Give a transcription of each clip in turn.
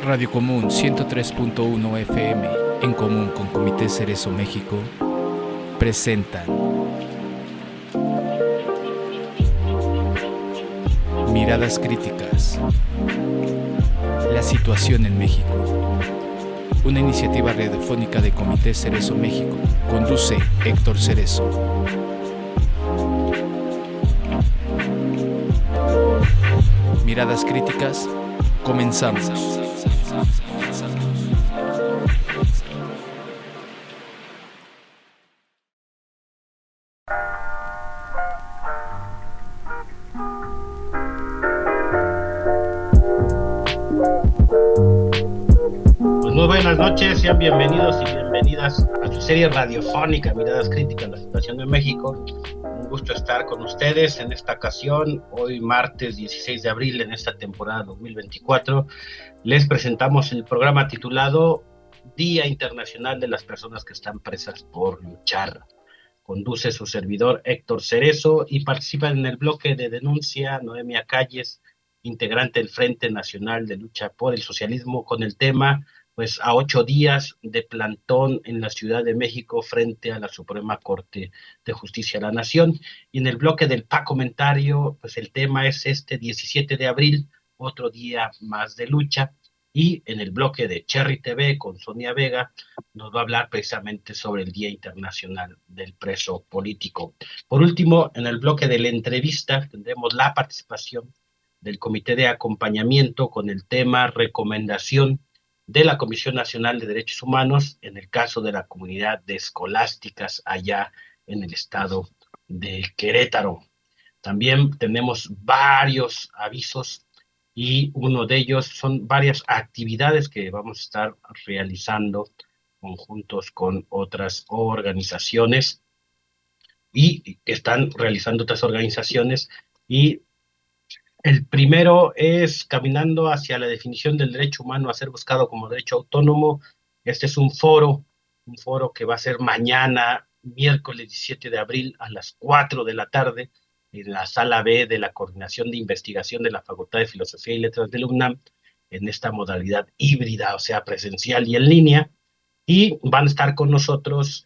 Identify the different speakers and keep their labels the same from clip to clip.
Speaker 1: Radio Común 103.1 FM, en común con Comité Cerezo México, presentan Miradas Críticas. La situación en México. Una iniciativa radiofónica de Comité Cerezo México. Conduce Héctor Cerezo. Miradas Críticas, comenzamos.
Speaker 2: Muy buenas noches, sean bienvenidos y bienvenidas a su serie radiofónica Miradas Críticas, la situación de México. Un gusto estar con ustedes en esta ocasión, hoy martes 16 de abril en esta temporada 2024. Les presentamos el programa titulado Día Internacional de las Personas que están presas por luchar. Conduce su servidor Héctor Cerezo y participan en el bloque de denuncia Noemia Calles, integrante del Frente Nacional de Lucha por el Socialismo, con el tema pues a 8 días de plantón en la Ciudad de México frente a la Suprema Corte de Justicia de la Nación. Y en el bloque del comentario, pues el tema es este 17 de abril, otro día más de lucha. Y en el bloque de Cherry TV con Sonia Vega nos va a hablar precisamente sobre el Día Internacional del Preso Político. Por último, en el bloque de la entrevista tendremos la participación del Comité de Acompañamiento con el tema recomendación de la Comisión Nacional de Derechos Humanos en el caso de la comunidad de escolásticas allá en el estado de Querétaro. También tenemos varios avisos y uno de ellos son varias actividades que vamos a estar realizando conjuntos con otras organizaciones y que están realizando otras organizaciones. Y el primero es caminando hacia la definición del derecho humano a ser buscado como derecho autónomo. Este es un foro que va a ser mañana, miércoles 17 de abril a las 4 de la tarde, en la sala B de la Coordinación de Investigación de la Facultad de Filosofía y Letras de la UNAM, en esta modalidad híbrida, o sea, presencial y en línea. Y van a estar con nosotros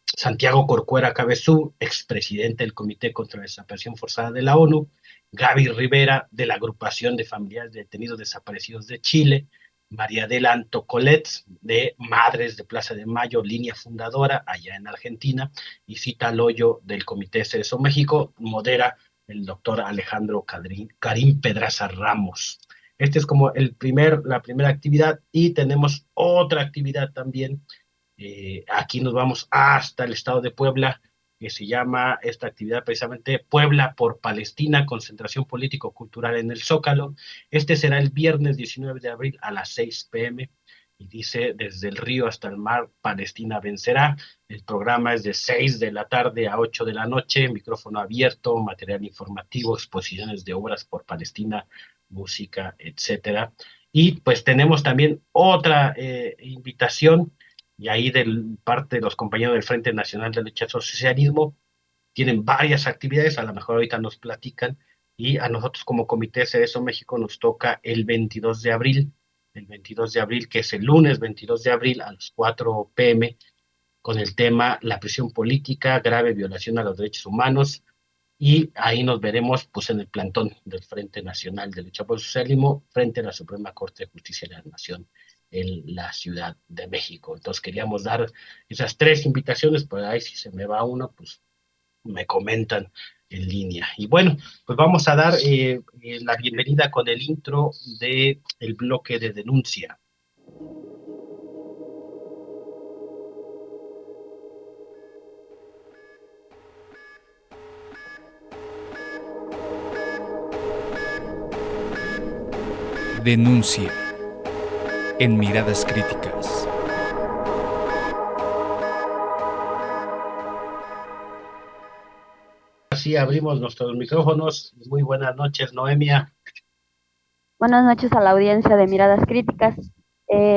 Speaker 2: Santiago Corcuera Cabezú, expresidente del Comité contra la Desaparición Forzada de la ONU, Gaby Rivera, de la Agrupación de Familiares de Detenidos Desaparecidos de Chile, María Adela Antocolet, de Madres de Plaza de Mayo, línea fundadora, allá en Argentina, y Cita Loyo, del Comité Cerezo México, modera el doctor Alejandro Karim Pedraza Ramos. Este es como la primera actividad, y tenemos otra actividad también. Aquí nos vamos hasta el estado de Puebla, que se llama esta actividad precisamente Puebla por Palestina, concentración político-cultural en el Zócalo. Este será el viernes 19 de abril a las 6 p.m. y dice: desde el río hasta el mar, Palestina vencerá. El programa es de 6 de la tarde a 8 de la noche, micrófono abierto, material informativo, exposiciones de obras por Palestina, música, etcétera. Y pues tenemos también otra invitación, y ahí de parte de los compañeros del Frente Nacional de Lucha por el Socialismo, tienen varias actividades, a lo mejor ahorita nos platican, y a nosotros como Comité Cerezo México nos toca el 22 de abril, que es el lunes 22 de abril a las 4 p.m., con el tema La prisión política, grave violación a los derechos humanos, y ahí nos veremos pues en el plantón del Frente Nacional de Lucha por el Socialismo frente a la Suprema Corte de Justicia de la Nación en la Ciudad de México. Entonces queríamos dar esas 3 invitaciones, pero ahí si se me va uno, pues me comentan en línea. Y bueno, pues vamos a dar la bienvenida con el intro del bloque de denuncia.
Speaker 1: Denuncia en Miradas Críticas.
Speaker 2: Así abrimos nuestros micrófonos. Muy buenas noches, Noemia.
Speaker 3: Buenas noches a la audiencia de Miradas Críticas.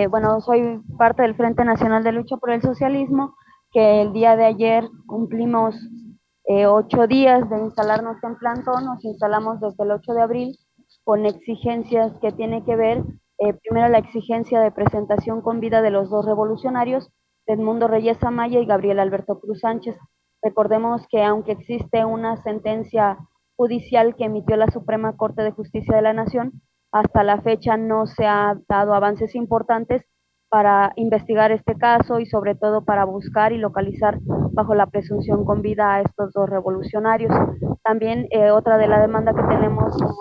Speaker 3: Bueno, soy parte del Frente Nacional de Lucha por el Socialismo, que el día de ayer cumplimos 8 días de instalarnos en plantón. Nos instalamos desde el 8 de abril con exigencias que tienen que ver Primero, la exigencia de presentación con vida de los dos revolucionarios, Edmundo Reyes Amaya y Gabriel Alberto Cruz Sánchez. Recordemos que aunque existe una sentencia judicial que emitió la Suprema Corte de Justicia de la Nación, hasta la fecha no se ha dado avances importantes para investigar este caso y sobre todo para buscar y localizar bajo la presunción con vida a estos dos revolucionarios. También otra de la demanda que tenemos como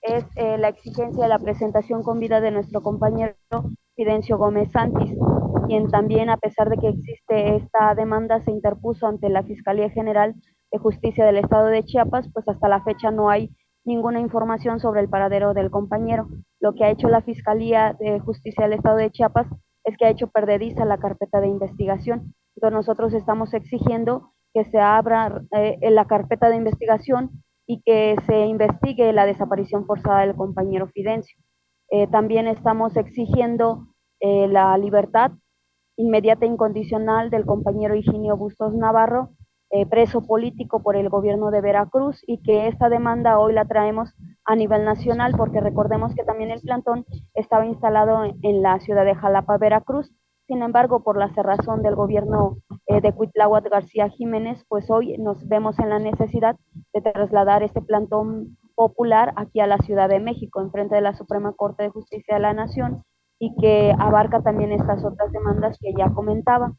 Speaker 3: es la exigencia de la presentación con vida de nuestro compañero Fidencio Gómez Santis, quien también, a pesar de que existe esta demanda, se interpuso ante la Fiscalía General de Justicia del Estado de Chiapas, pues hasta la fecha no hay ninguna información sobre el paradero del compañero. Lo que ha hecho la Fiscalía de Justicia del Estado de Chiapas es que ha hecho perdediza la carpeta de investigación. Entonces nosotros estamos exigiendo que se abra la carpeta de investigación y que se investigue la desaparición forzada del compañero Fidencio. También estamos exigiendo la libertad inmediata e incondicional del compañero Higinio Bustos Navarro, preso político por el gobierno de Veracruz, y que esta demanda hoy la traemos a nivel nacional porque recordemos que también el plantón estaba instalado en la ciudad de Jalapa, Veracruz. Sin embargo, por la cerrazón del gobierno de Cuitláhuac García Jiménez, pues hoy nos vemos en la necesidad de trasladar este plantón popular aquí a la Ciudad de México, enfrente de la Suprema Corte de Justicia de la Nación, y que abarca también estas otras demandas que ya comentaba.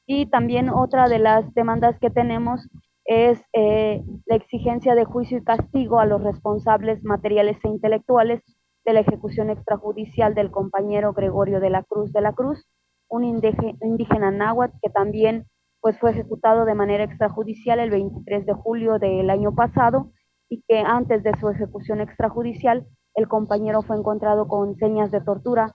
Speaker 3: Y también otra de las demandas que tenemos es la exigencia de juicio y castigo a los responsables materiales e intelectuales de la ejecución extrajudicial del compañero Gregorio de la Cruz, un indígena náhuatl que también pues, fue ejecutado de manera extrajudicial el 23 de julio del año pasado, y que antes de su ejecución extrajudicial el compañero fue encontrado con señas de tortura,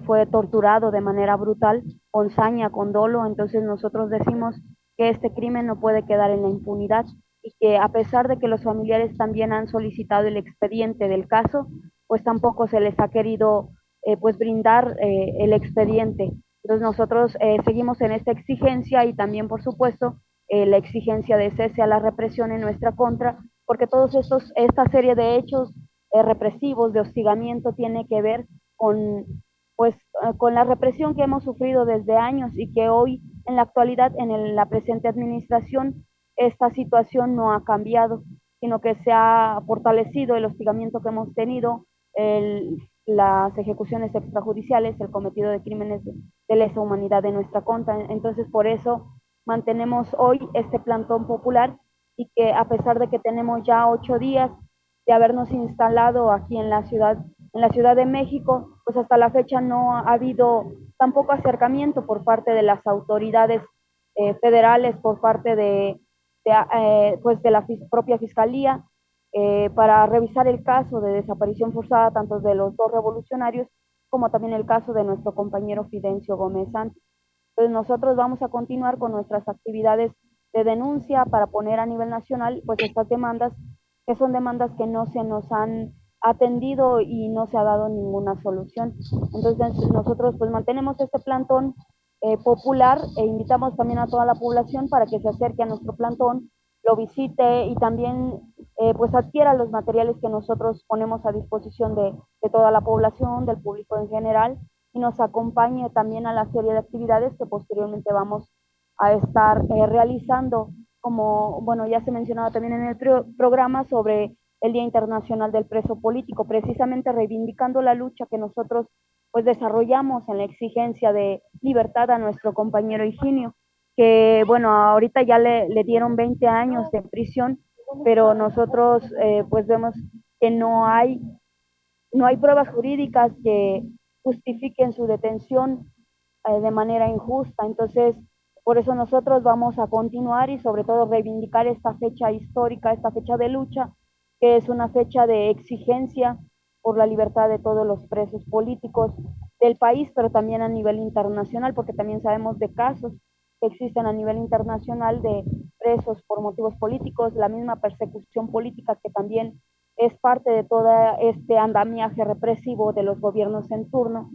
Speaker 3: fue torturado de manera brutal, con saña, con dolo. Entonces nosotros decimos que este crimen no puede quedar en la impunidad y que a pesar de que los familiares también han solicitado el expediente del caso, pues tampoco se les ha querido pues brindar el expediente. Entonces nosotros seguimos en esta exigencia y también, por supuesto, la exigencia de cese a la represión en nuestra contra, porque todos esta serie de hechos represivos, de hostigamiento, tiene que ver con pues con la represión que hemos sufrido desde años y que hoy en la actualidad la presente administración esta situación no ha cambiado, sino que se ha fortalecido el hostigamiento que hemos tenido, las ejecuciones extrajudiciales, el cometido de crímenes de lesa humanidad de nuestra contra. Entonces por eso mantenemos hoy este plantón popular y que a pesar de que tenemos ya 8 días de habernos instalado aquí en la Ciudad de México, pues hasta la fecha no ha habido tampoco acercamiento por parte de las autoridades federales, por parte pues de la propia Fiscalía, para revisar el caso de desaparición forzada tanto de los dos revolucionarios como también el caso de nuestro compañero Fidencio Gómez Santos. Entonces nosotros vamos a continuar con nuestras actividades de denuncia para poner a nivel nacional pues estas demandas, que son demandas que no se nos han atendido y no se ha dado ninguna solución. Entonces nosotros pues mantenemos este plantón popular e invitamos también a toda la población para que se acerque a nuestro plantón, lo visite y también pues adquiera los materiales que nosotros ponemos a disposición de toda la población, del público en general, y nos acompañe también a la serie de actividades que posteriormente vamos a estar realizando, como bueno ya se mencionaba también en el programa sobre el Día Internacional del Preso Político, precisamente reivindicando la lucha que nosotros pues desarrollamos en la exigencia de libertad a nuestro compañero Higinio, que bueno, ahorita ya le dieron 20 años de prisión, pero nosotros pues vemos que no hay pruebas jurídicas que justifiquen su detención de manera injusta. Entonces, por eso nosotros vamos a continuar y sobre todo reivindicar esta fecha histórica, esta fecha de lucha, que es una fecha de exigencia por la libertad de todos los presos políticos del país, pero también a nivel internacional, porque también sabemos de casos que existen a nivel internacional de presos por motivos políticos, la misma persecución política que también es parte de todo este andamiaje represivo de los gobiernos en turno,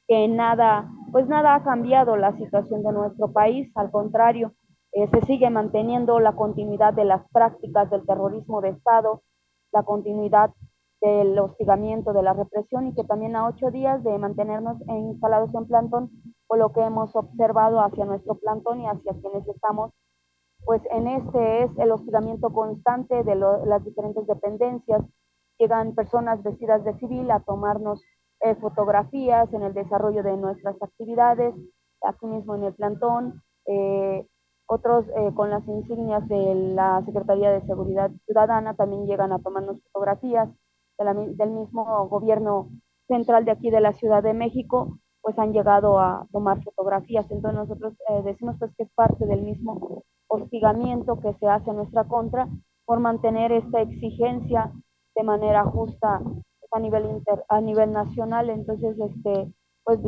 Speaker 3: que nada, pues nada ha cambiado la situación de nuestro país, al contrario, se sigue manteniendo la continuidad de las prácticas del terrorismo de Estado, la continuidad del hostigamiento, de la represión, y que también a 8 días de mantenernos instalados en plantón, por lo que hemos observado hacia nuestro plantón y hacia quienes estamos, pues en este es el hostigamiento constante de las diferentes dependencias. Llegan personas vestidas de civil a tomarnos fotografías en el desarrollo de nuestras actividades, aquí mismo en el plantón, otros con las insignias de la Secretaría de Seguridad Ciudadana también llegan a tomarnos fotografías del mismo gobierno central de aquí de la Ciudad de México, pues han llegado a tomar fotografías. Entonces nosotros decimos pues que es parte del mismo hostigamiento que se hace en nuestra contra por mantener esta exigencia de manera justa a nivel nacional. Entonces, pues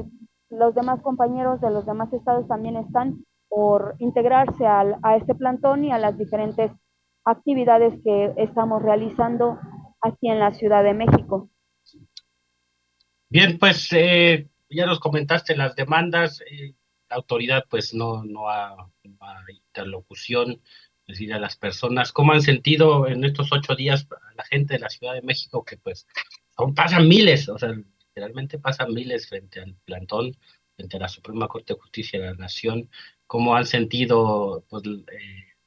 Speaker 3: los demás compañeros de los demás estados también están por integrarse a este plantón y a las diferentes actividades que estamos realizando aquí en la Ciudad de México.
Speaker 2: Bien, pues ya nos comentaste las demandas. La autoridad pues no ha interlocución, es decir, a las personas. ¿Cómo han sentido en estos 8 días a la gente de la Ciudad de México que pues pasan miles, o sea, literalmente pasan miles frente al plantón, frente a la Suprema Corte de Justicia de la Nación? ¿Cómo han sentido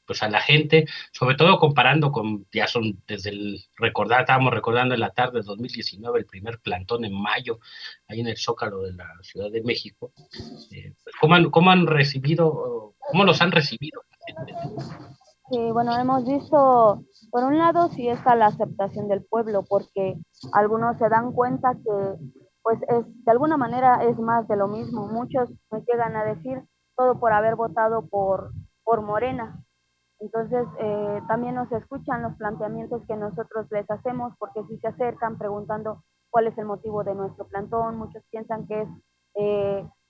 Speaker 2: pues a la gente, sobre todo comparando con, ya son desde estábamos recordando en la tarde de 2019 el primer plantón en mayo, ahí en el Zócalo de la Ciudad de México? Pues, cómo han recibido, cómo los han recibido la gente?
Speaker 3: Sí, bueno, hemos visto, por un lado, sí está la aceptación del pueblo, porque algunos se dan cuenta que, pues, de alguna manera es más de lo mismo. Muchos me llegan a decir todo por haber votado por Morena. Entonces, también nos escuchan los planteamientos que nosotros les hacemos, porque si se acercan preguntando cuál es el motivo de nuestro plantón, muchos piensan que es,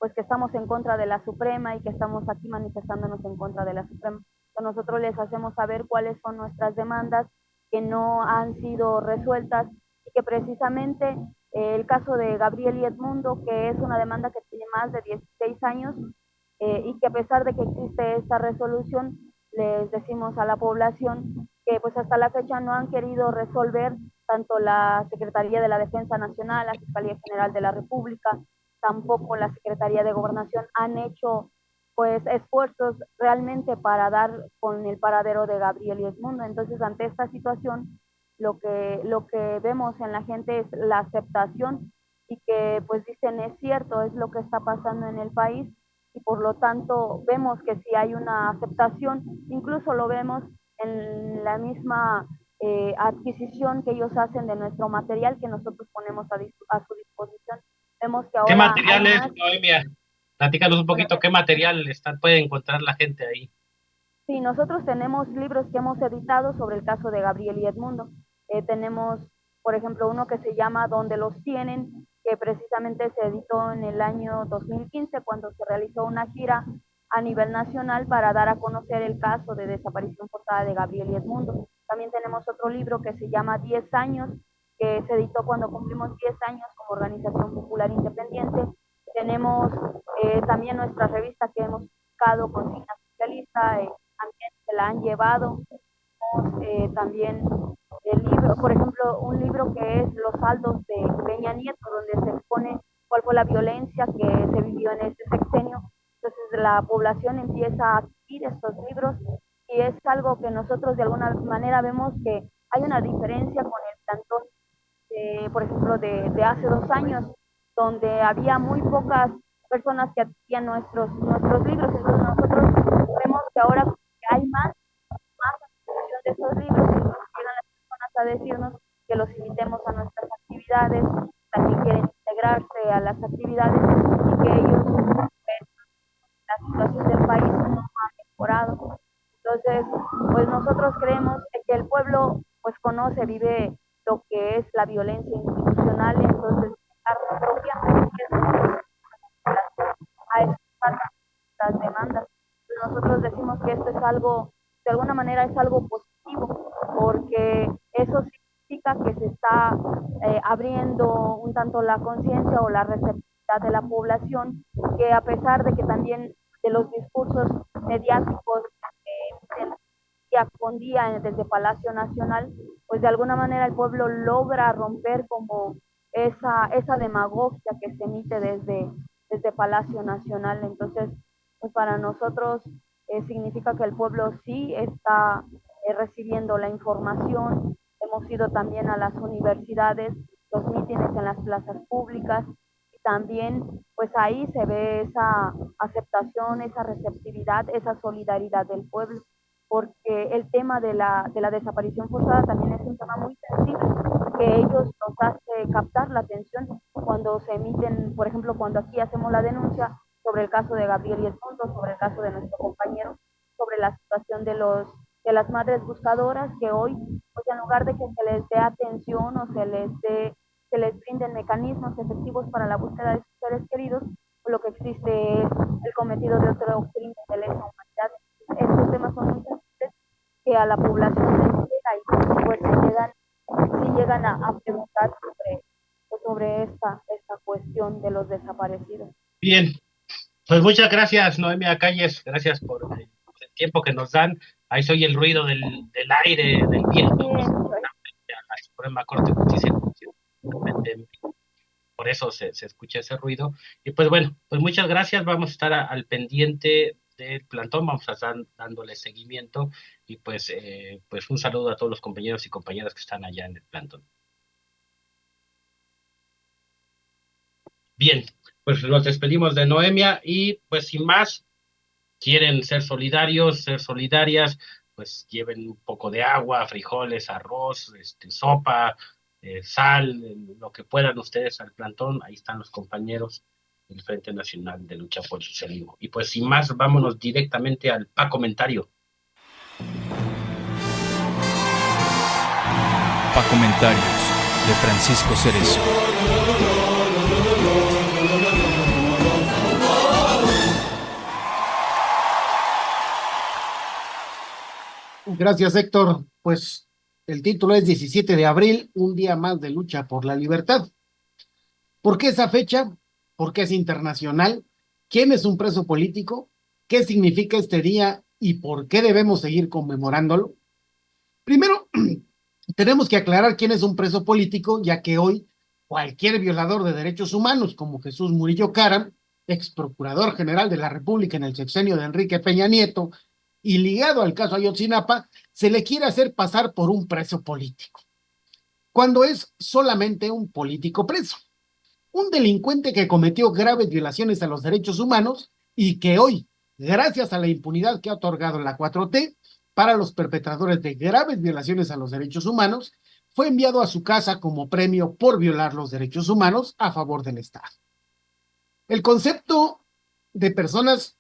Speaker 3: pues, que estamos en contra de la Suprema y que estamos aquí manifestándonos en contra de la Suprema. Nosotros les hacemos saber cuáles son nuestras demandas que no han sido resueltas y que precisamente el caso de Gabriel y Edmundo, que es una demanda que tiene más de 16 años, y que a pesar de que existe esta resolución, les decimos a la población que pues hasta la fecha no han querido resolver tanto la Secretaría de la Defensa Nacional, la Fiscalía General de la República, tampoco la Secretaría de Gobernación han hecho pues esfuerzos realmente para dar con el paradero de Gabriel y Edmundo. Entonces, ante esta situación, lo que vemos en la gente es la aceptación y que pues dicen es cierto, es lo que está pasando en el país, y por lo tanto vemos que si hay una aceptación, incluso lo vemos en la misma adquisición que ellos hacen de nuestro material que nosotros ponemos a su disposición. Vemos que
Speaker 2: ¿Qué
Speaker 3: ahora hay
Speaker 2: materiales,
Speaker 3: más.
Speaker 2: Noemia? Platícanos un
Speaker 3: Bueno,
Speaker 2: poquito qué material puede encontrar la gente ahí.
Speaker 3: sí, nosotros tenemos libros que hemos editado sobre el caso de Gabriel y Edmundo. Tenemos, por ejemplo, uno que se llama Donde los tienen, que precisamente se editó en el año 2015 cuando se realizó una gira a nivel nacional para dar a conocer el caso de desaparición forzada de Gabriel y Edmundo. También tenemos otro libro que se llama 10 años, que se editó cuando cumplimos 10 años como organización popular independiente. Tenemos también nuestra revista que hemos publicado, Consigna Socialista, también se la han llevado. También el libro, por ejemplo, un libro que es Los saldos de Peña Nieto, donde se expone cuál fue la violencia que se vivió en este sexenio. Entonces la población empieza a adquirir estos libros y es algo que nosotros de alguna manera vemos que hay una diferencia con el plantón, por ejemplo, de hace 2 años, donde había muy pocas personas que adquirían nuestros libros. Entonces nosotros vemos que ahora hay más difusión de estos libros, y llegan las personas a decirnos que los invitemos a nuestras actividades, también quieren integrarse a las actividades y que ellos la situación del país no ha mejorado. Entonces, pues nosotros creemos que el pueblo pues conoce, vive lo que es la violencia institucional, entonces la propia a estas demandas. Nosotros decimos que esto es algo, de alguna manera es algo positivo, porque eso significa que se está abriendo un tanto la conciencia o la receptividad de la población, que a pesar de que también de los discursos mediáticos día con día desde Palacio Nacional, pues de alguna manera el pueblo logra romper como esa demagogia que se emite desde Palacio Nacional. Entonces, pues para nosotros significa que el pueblo sí está recibiendo la información. Hemos ido también a las universidades, los mítines en las plazas públicas, y también pues ahí se ve esa aceptación, esa receptividad, esa solidaridad del pueblo, porque el tema de la desaparición forzada también es un tema muy sensible, que ellos nos hace captar la atención cuando se emiten, por ejemplo, cuando aquí hacemos la denuncia sobre el caso de Gabriel y Esposo, sobre el caso de nuestro compañero, sobre la situación de las madres buscadoras, que hoy, pues en lugar de que se les dé atención o se les brinden mecanismos efectivos para la búsqueda de sus seres queridos, pues lo que existe es el cometido de otro crimen de lesa humanidad. Estos temas son muy sensibles que a la población les llega y pues si llegan a preguntar sobre esta cuestión de los desaparecidos.
Speaker 2: Bien, pues muchas gracias, Noemia Calles, gracias por el tiempo que nos dan. Ahí soy el ruido del aire, del viento. La Suprema Corte de Justicia, por eso se escucha ese ruido. Y pues bueno, pues muchas gracias, vamos a estar al pendiente del plantón, vamos a estar dándole seguimiento y pues un saludo a todos los compañeros y compañeras que están allá en el plantón. Bien, pues nos despedimos de Noemia y pues sin más, quieren ser solidarios, ser solidarias, pues lleven un poco de agua, frijoles, arroz, sopa, sal, lo que puedan ustedes al plantón. Ahí están los compañeros del Frente Nacional de Lucha por el Socialismo. Y pues sin más, vámonos directamente al comentario.
Speaker 1: Comentarios de Francisco Cerezo.
Speaker 4: Gracias, Héctor. Pues el título es 17 de abril, un día más de lucha por la libertad. ¿Por qué esa fecha? ¿Por qué es internacional? ¿Quién es un preso político? ¿Qué significa este día y por qué debemos seguir conmemorándolo? Primero, tenemos que aclarar quién es un preso político, ya que hoy cualquier violador de derechos humanos, como Jesús Murillo Caram, ex procurador general de la República en el sexenio de Enrique Peña Nieto, y ligado al caso Ayotzinapa, se le quiere hacer pasar por un preso político, cuando es solamente un político preso, un delincuente que cometió graves violaciones a los derechos humanos y que hoy, gracias a la impunidad que ha otorgado la 4T para los perpetradores de graves violaciones a los derechos humanos, fue enviado a su casa como premio por violar los derechos humanos a favor del Estado. El concepto de personas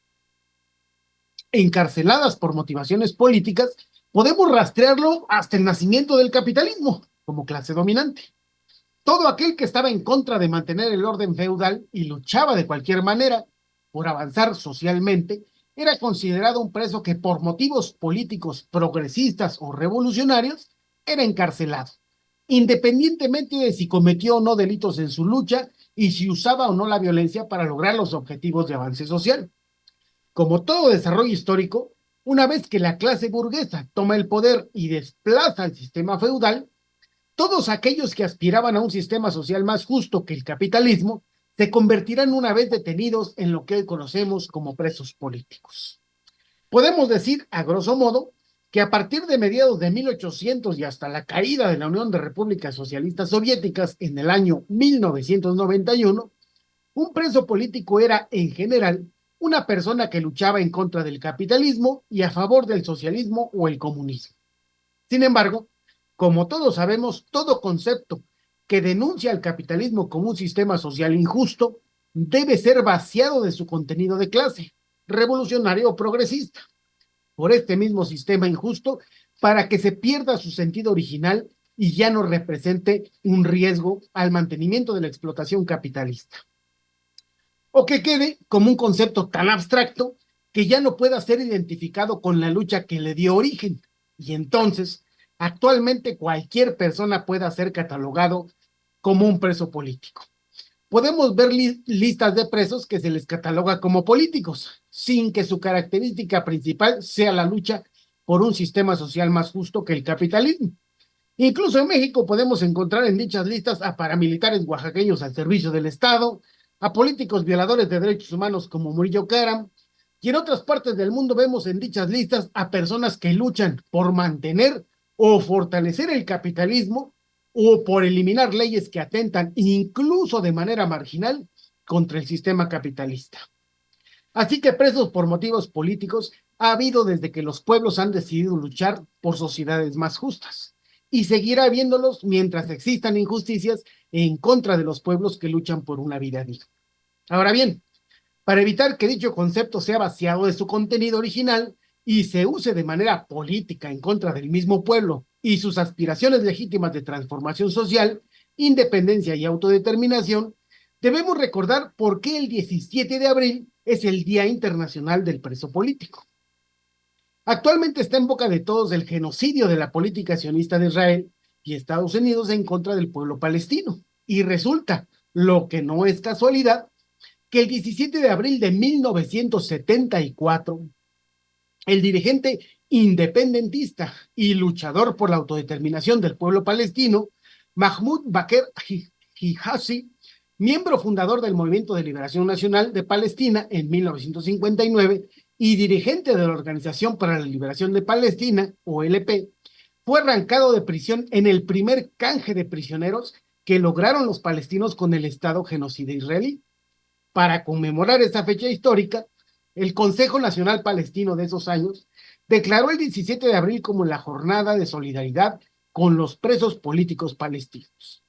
Speaker 4: encarceladas por motivaciones políticas podemos rastrearlo hasta el nacimiento del capitalismo como clase dominante. Todo aquel que estaba en contra de mantener el orden feudal y luchaba de cualquier manera por avanzar socialmente era considerado un preso que por motivos políticos progresistas o revolucionarios era encarcelado, independientemente de si cometió o no delitos en su lucha y si usaba o no la violencia para lograr los objetivos de avance social. Como todo desarrollo histórico, una vez que la clase burguesa toma el poder y desplaza el sistema feudal, todos aquellos que aspiraban a un sistema social más justo que el capitalismo se convertirán una vez detenidos en lo que hoy conocemos como presos políticos. Podemos decir, a grosso modo, que a partir de mediados de 1800 y hasta la caída de la Unión de Repúblicas Socialistas Soviéticas en el año 1991, un preso político era, en general, una persona que luchaba en contra del capitalismo y a favor del socialismo o el comunismo. Sin embargo, como todos sabemos, todo concepto que denuncia al capitalismo como un sistema social injusto debe ser vaciado de su contenido de clase, revolucionario o progresista, por este mismo sistema injusto para que se pierda su sentido original y ya no represente un riesgo al mantenimiento de la explotación capitalista. O que quede como un concepto tan abstracto que ya no pueda ser identificado con la lucha que le dio origen. Y entonces, actualmente cualquier persona pueda ser catalogado como un preso político. Podemos ver listas de presos que se les cataloga como políticos, sin que su característica principal sea la lucha por un sistema social más justo que el capitalismo. Incluso en México podemos encontrar en dichas listas a paramilitares oaxaqueños al servicio del Estado, a políticos violadores de derechos humanos como Murillo Karam, y en otras partes del mundo vemos en dichas listas a personas que luchan por mantener o fortalecer el capitalismo o por eliminar leyes que atentan incluso de manera marginal contra el sistema capitalista. Así que presos por motivos políticos ha habido desde que los pueblos han decidido luchar por sociedades más justas, y seguirá habiéndolos mientras existan injusticias en contra de los pueblos que luchan por una vida digna. Ahora bien, para evitar que dicho concepto sea vaciado de su contenido original y se use de manera política en contra del mismo pueblo y sus aspiraciones legítimas de transformación social, independencia y autodeterminación, debemos recordar por qué el 17 de abril es el Día Internacional del Preso Político. Actualmente está en boca de todos el genocidio de la política sionista de Israel y Estados Unidos en contra del pueblo palestino. Y resulta, lo que no es casualidad, que el 17 de abril de 1974, el dirigente independentista y luchador por la autodeterminación del pueblo palestino, Mahmoud Baker Hijazi, miembro fundador del Movimiento de Liberación Nacional de Palestina en 1959 y dirigente de la Organización para la Liberación de Palestina, OLP, fue arrancado de prisión en el primer canje de prisioneros que lograron los palestinos con el Estado genocida israelí. Para conmemorar esa fecha histórica, el Consejo Nacional Palestino de esos años declaró el 17 de abril como la jornada de solidaridad con los presos políticos palestinos.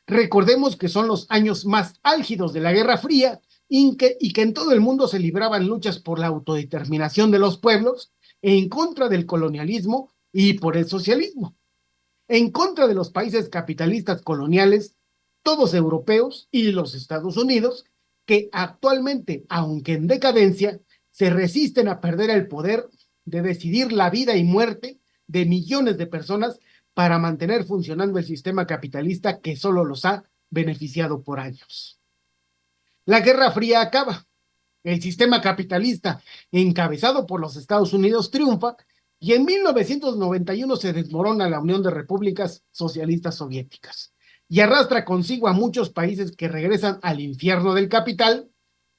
Speaker 4: Recordemos que son los años más álgidos de la Guerra Fría y que en todo el mundo se libraban luchas por la autodeterminación de los pueblos, en contra del colonialismo y por el socialismo, en contra de los países capitalistas coloniales, todos europeos y los Estados Unidos, que actualmente, aunque en decadencia, se resisten a perder el poder de decidir la vida y muerte de millones de personas para mantener funcionando el sistema capitalista que solo los ha beneficiado por años. La Guerra Fría acaba, el sistema capitalista encabezado por los Estados Unidos triunfa y en 1991 se desmorona la Unión de Repúblicas Socialistas Soviéticas y arrastra consigo a muchos países que regresan al infierno del capital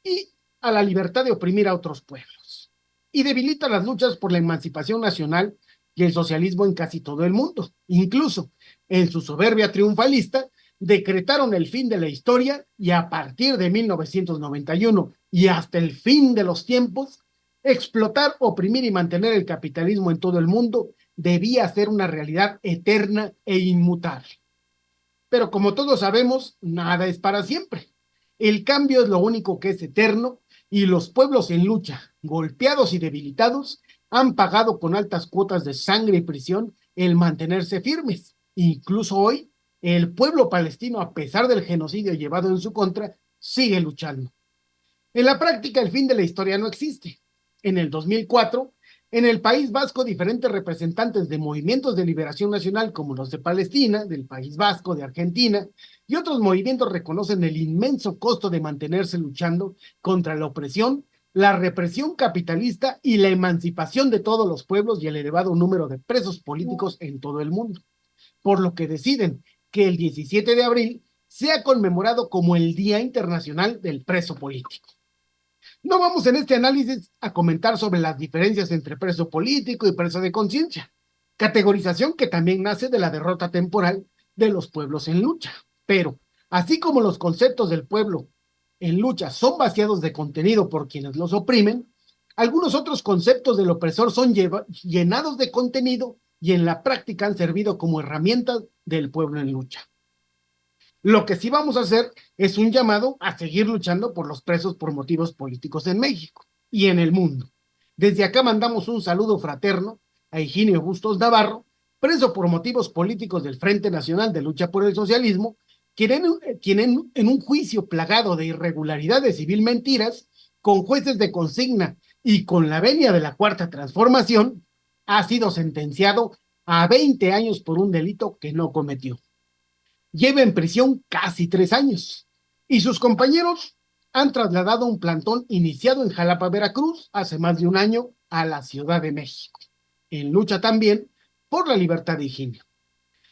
Speaker 4: y a la libertad de oprimir a otros pueblos, y debilita las luchas por la emancipación nacional y el socialismo en casi todo el mundo. Incluso en su soberbia triunfalista decretaron el fin de la historia y a partir de 1991 y hasta el fin de los tiempos, explotar, oprimir y mantener el capitalismo en todo el mundo debía ser una realidad eterna e inmutable. Pero como todos sabemos, nada es para siempre. El cambio es lo único que es eterno y los pueblos en lucha, golpeados y debilitados, han pagado con altas cuotas de sangre y prisión el mantenerse firmes. Incluso hoy, el pueblo palestino, a pesar del genocidio llevado en su contra, sigue luchando. En la práctica, el fin de la historia no existe. En el 2004, en el País Vasco, diferentes representantes de movimientos de liberación nacional como los de Palestina, del País Vasco, de Argentina y otros movimientos reconocen el inmenso costo de mantenerse luchando contra la opresión, la represión capitalista y la emancipación de todos los pueblos y el elevado número de presos políticos en todo el mundo, por lo que deciden que el 17 de abril sea conmemorado como el Día Internacional del Preso Político. No vamos en este análisis a comentar sobre las diferencias entre preso político y preso de conciencia, categorización que también nace de la derrota temporal de los pueblos en lucha. Pero, así como los conceptos del pueblo en lucha son vaciados de contenido por quienes los oprimen, algunos otros conceptos del opresor son llenados de contenido y en la práctica han servido como herramientas del pueblo en lucha. Lo que sí vamos a hacer es un llamado a seguir luchando por los presos por motivos políticos en México y en el mundo. Desde acá mandamos un saludo fraterno a Higinio Bustos Navarro, preso por motivos políticos del Frente Nacional de Lucha por el Socialismo, quien en un juicio plagado de irregularidades y vil mentiras, con jueces de consigna y con la venia de la Cuarta Transformación, ha sido sentenciado a 20 años por un delito que no cometió. Lleva en prisión casi 3 años y sus compañeros han trasladado un plantón iniciado en Jalapa, Veracruz, hace más de un año a la Ciudad de México. en lucha también por la libertad de higiene.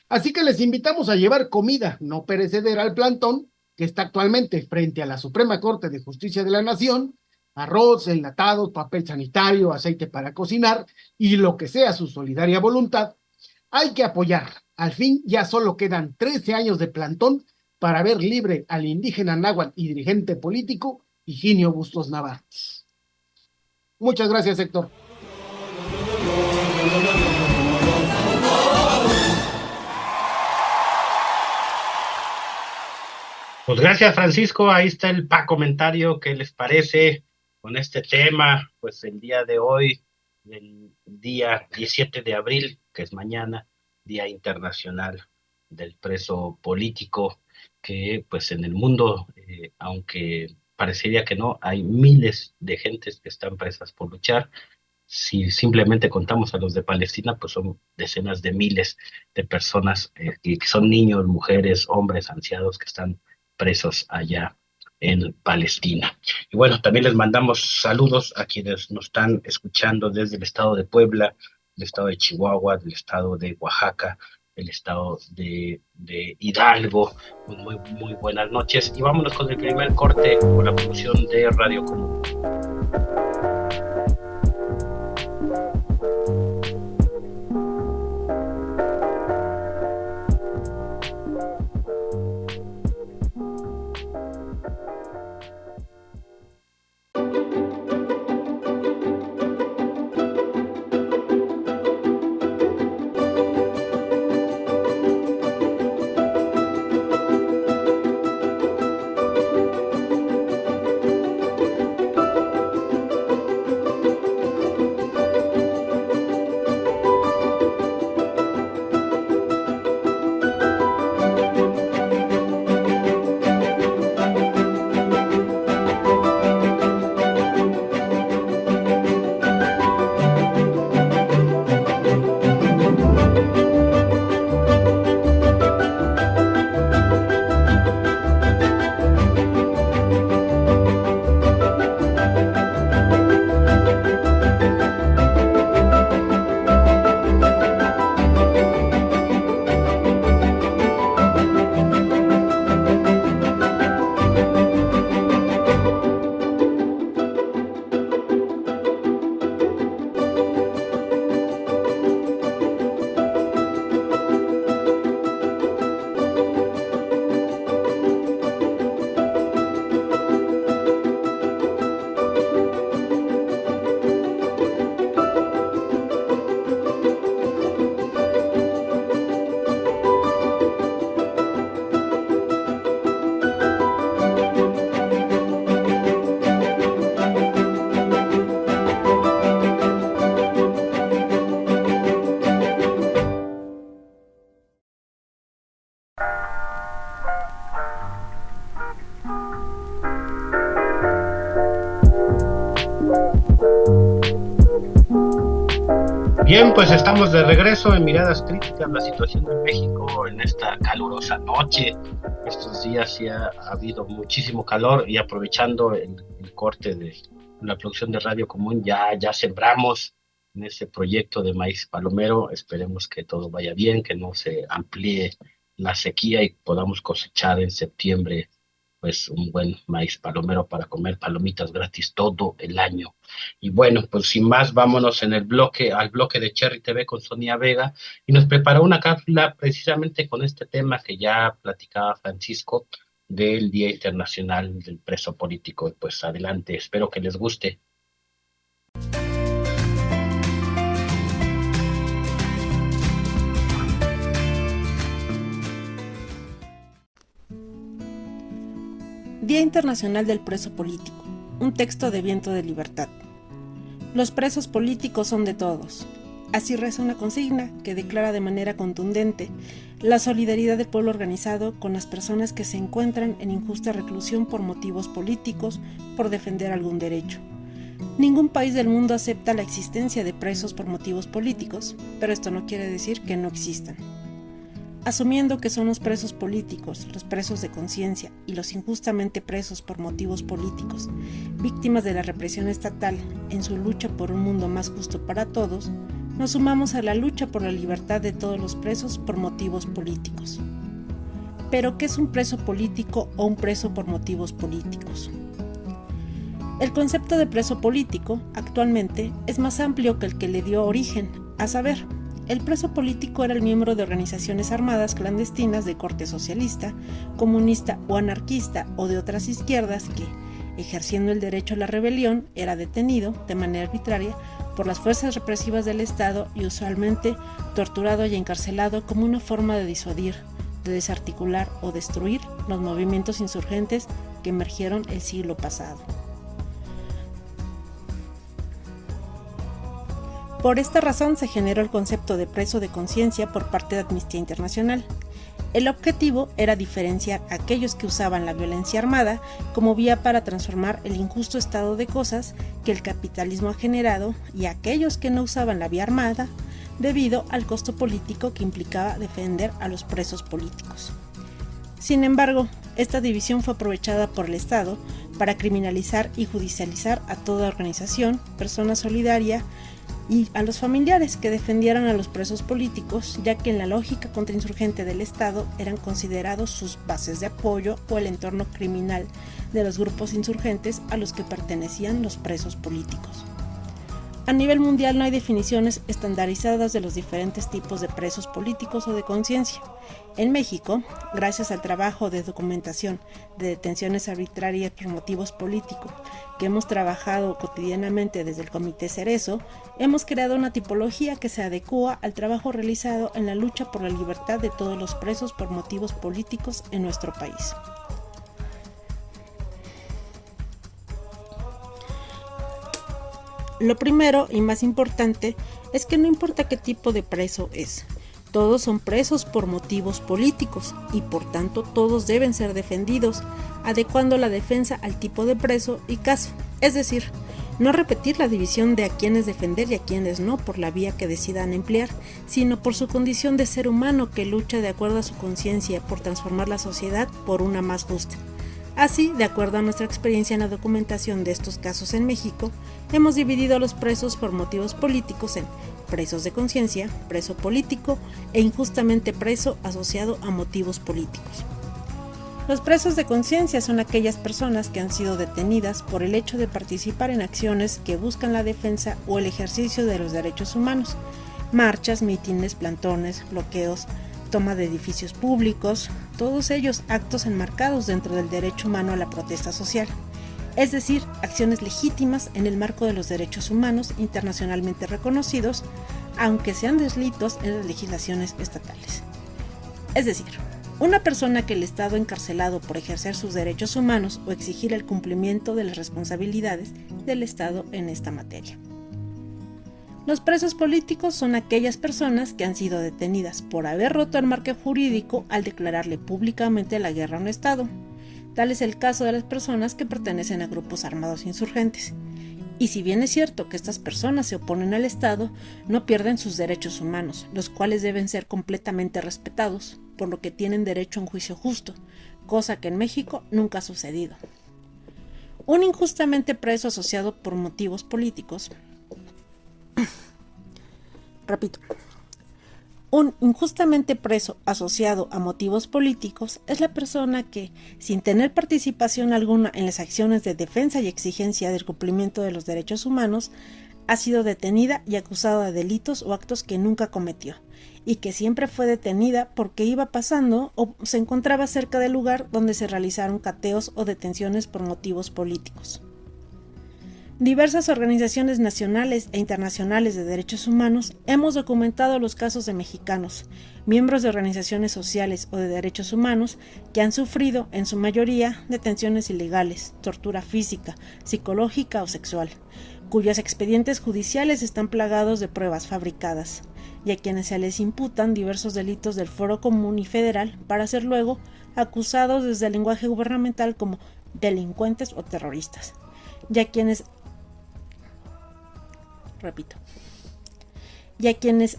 Speaker 4: Así que les invitamos a llevar comida no perecedera al plantón, que está actualmente frente a la Suprema Corte de Justicia de la Nación, arroz, enlatados, papel sanitario, aceite para cocinar y lo que sea su solidaria voluntad. Hay que apoyar. Al fin ya solo quedan 13 años de plantón para ver libre al indígena náhuatl y dirigente político Higinio Bustos Navarro. Muchas gracias, Héctor.
Speaker 2: Pues gracias, Francisco. Ahí está el comentario. ¿Qué les parece con este tema? Pues el día de hoy, el día 17 de abril, que es mañana, Día Internacional del Preso Político, que pues en el mundo, aunque parecería que no, hay miles de gentes que están presas por luchar. Si simplemente contamos a los de Palestina, pues son decenas de miles de personas que son niños, mujeres, hombres, ancianos que están presos allá en Palestina. Y bueno, también les mandamos saludos a quienes nos están escuchando desde el estado de Puebla, el estado de Chihuahua, del estado de Oaxaca, el estado de Hidalgo. Muy buenas noches. Y vámonos con el primer corte con la producción de Radio Común. Bien, pues estamos de regreso en Miradas Críticas, la situación de México en esta calurosa noche. Estos días sí ha habido muchísimo calor y aprovechando el corte de la producción de Radio Común, ya sembramos en ese proyecto de maíz palomero. Esperemos que todo vaya bien, que no se amplíe la sequía y podamos cosechar en septiembre pues un buen maíz palomero para comer palomitas gratis todo el año. Y bueno, pues sin más, vámonos al bloque de Cherry TV con Sonia Vega, y nos preparó una cápsula precisamente con este tema que ya platicaba Francisco, del Día Internacional del Preso Político. Pues adelante, espero que les guste.
Speaker 5: Día Internacional del Preso Político, un texto de Viento de Libertad. Los presos políticos son de todos. Así reza una consigna que declara de manera contundente la solidaridad del pueblo organizado con las personas que se encuentran en injusta reclusión por motivos políticos, por defender algún derecho. Ningún país del mundo acepta la existencia de presos por motivos políticos, pero esto no quiere decir que no existan. Asumiendo que son los presos políticos, los presos de conciencia y los injustamente presos por motivos políticos, víctimas de la represión estatal en su lucha por un mundo más justo para todos, nos sumamos a la lucha por la libertad de todos los presos por motivos políticos. Pero, ¿qué es un preso político o un preso por motivos políticos? El concepto de preso político actualmente es más amplio que el que le dio origen, a saber, el preso político era el miembro de organizaciones armadas clandestinas de corte socialista, comunista o anarquista o de otras izquierdas que, ejerciendo el derecho a la rebelión, era detenido de manera arbitraria por las fuerzas represivas del Estado y usualmente torturado y encarcelado como una forma de disuadir, de desarticular o destruir los movimientos insurgentes que emergieron el siglo pasado. Por esta razón se generó el concepto de preso de conciencia por parte de Amnistía Internacional. El objetivo era diferenciar a aquellos que usaban la violencia armada como vía para transformar el injusto estado de cosas que el capitalismo ha generado y a aquellos que no usaban la vía armada debido al costo político que implicaba defender a los presos políticos. Sin embargo, esta división fue aprovechada por el Estado para criminalizar y judicializar a toda organización, persona solidaria y a los familiares que defendieran a los presos políticos, ya que en la lógica contrainsurgente del Estado eran considerados sus bases de apoyo o el entorno criminal de los grupos insurgentes a los que pertenecían los presos políticos. A nivel mundial no hay definiciones estandarizadas de los diferentes tipos de presos políticos o de conciencia. En México, gracias al trabajo de documentación de detenciones arbitrarias por motivos políticos que hemos trabajado cotidianamente desde el Comité Cerezo, hemos creado una tipología que se adecúa al trabajo realizado en la lucha por la libertad de todos los presos por motivos políticos en nuestro país. Lo primero y más importante es que no importa qué tipo de preso es, todos son presos por motivos políticos y por tanto todos deben ser defendidos, adecuando la defensa al tipo de preso y caso, es decir, no repetir la división de a quienes defender y a quienes no por la vía que decidan emplear, sino por su condición de ser humano que lucha de acuerdo a su conciencia por transformar la sociedad por una más justa. Así, de acuerdo a nuestra experiencia en la documentación de estos casos en México, hemos dividido a los presos por motivos políticos en presos de conciencia, preso político e injustamente preso asociado a motivos políticos. Los presos de conciencia son aquellas personas que han sido detenidas por el hecho de participar en acciones que buscan la defensa o el ejercicio de los derechos humanos, marchas, mítines, plantones, bloqueos, toma de edificios públicos, todos ellos actos enmarcados dentro del derecho humano a la protesta social, es decir, acciones legítimas en el marco de los derechos humanos internacionalmente reconocidos, aunque sean delitos en las legislaciones estatales. Es decir, una persona que el Estado ha encarcelado por ejercer sus derechos humanos o exigir el cumplimiento de las responsabilidades del Estado en esta materia. Los presos políticos son aquellas personas que han sido detenidas por haber roto el marco jurídico al declararle públicamente la guerra a un Estado. Tal es el caso de las personas que pertenecen a grupos armados insurgentes. Y si bien es cierto que estas personas se oponen al Estado, no pierden sus derechos humanos, los cuales deben ser completamente respetados, por lo que tienen derecho a un juicio justo, cosa que en México nunca ha sucedido. Un injustamente preso asociado por motivos políticos Un injustamente preso asociado a motivos políticos es la persona que, sin tener participación alguna en las acciones de defensa y exigencia del cumplimiento de los derechos humanos, ha sido detenida y acusada de delitos o actos que nunca cometió, y que siempre fue detenida porque iba pasando o se encontraba cerca del lugar donde se realizaron cateos o detenciones por motivos políticos. Diversas organizaciones nacionales e internacionales de derechos humanos hemos documentado los casos de mexicanos, miembros de organizaciones sociales o de derechos humanos, que han sufrido, en su mayoría, detenciones ilegales, tortura física, psicológica o sexual, cuyos expedientes judiciales están plagados de pruebas fabricadas, y a quienes se les imputan diversos delitos del Foro Común y Federal para ser luego acusados desde el lenguaje gubernamental como delincuentes o terroristas, y a quienes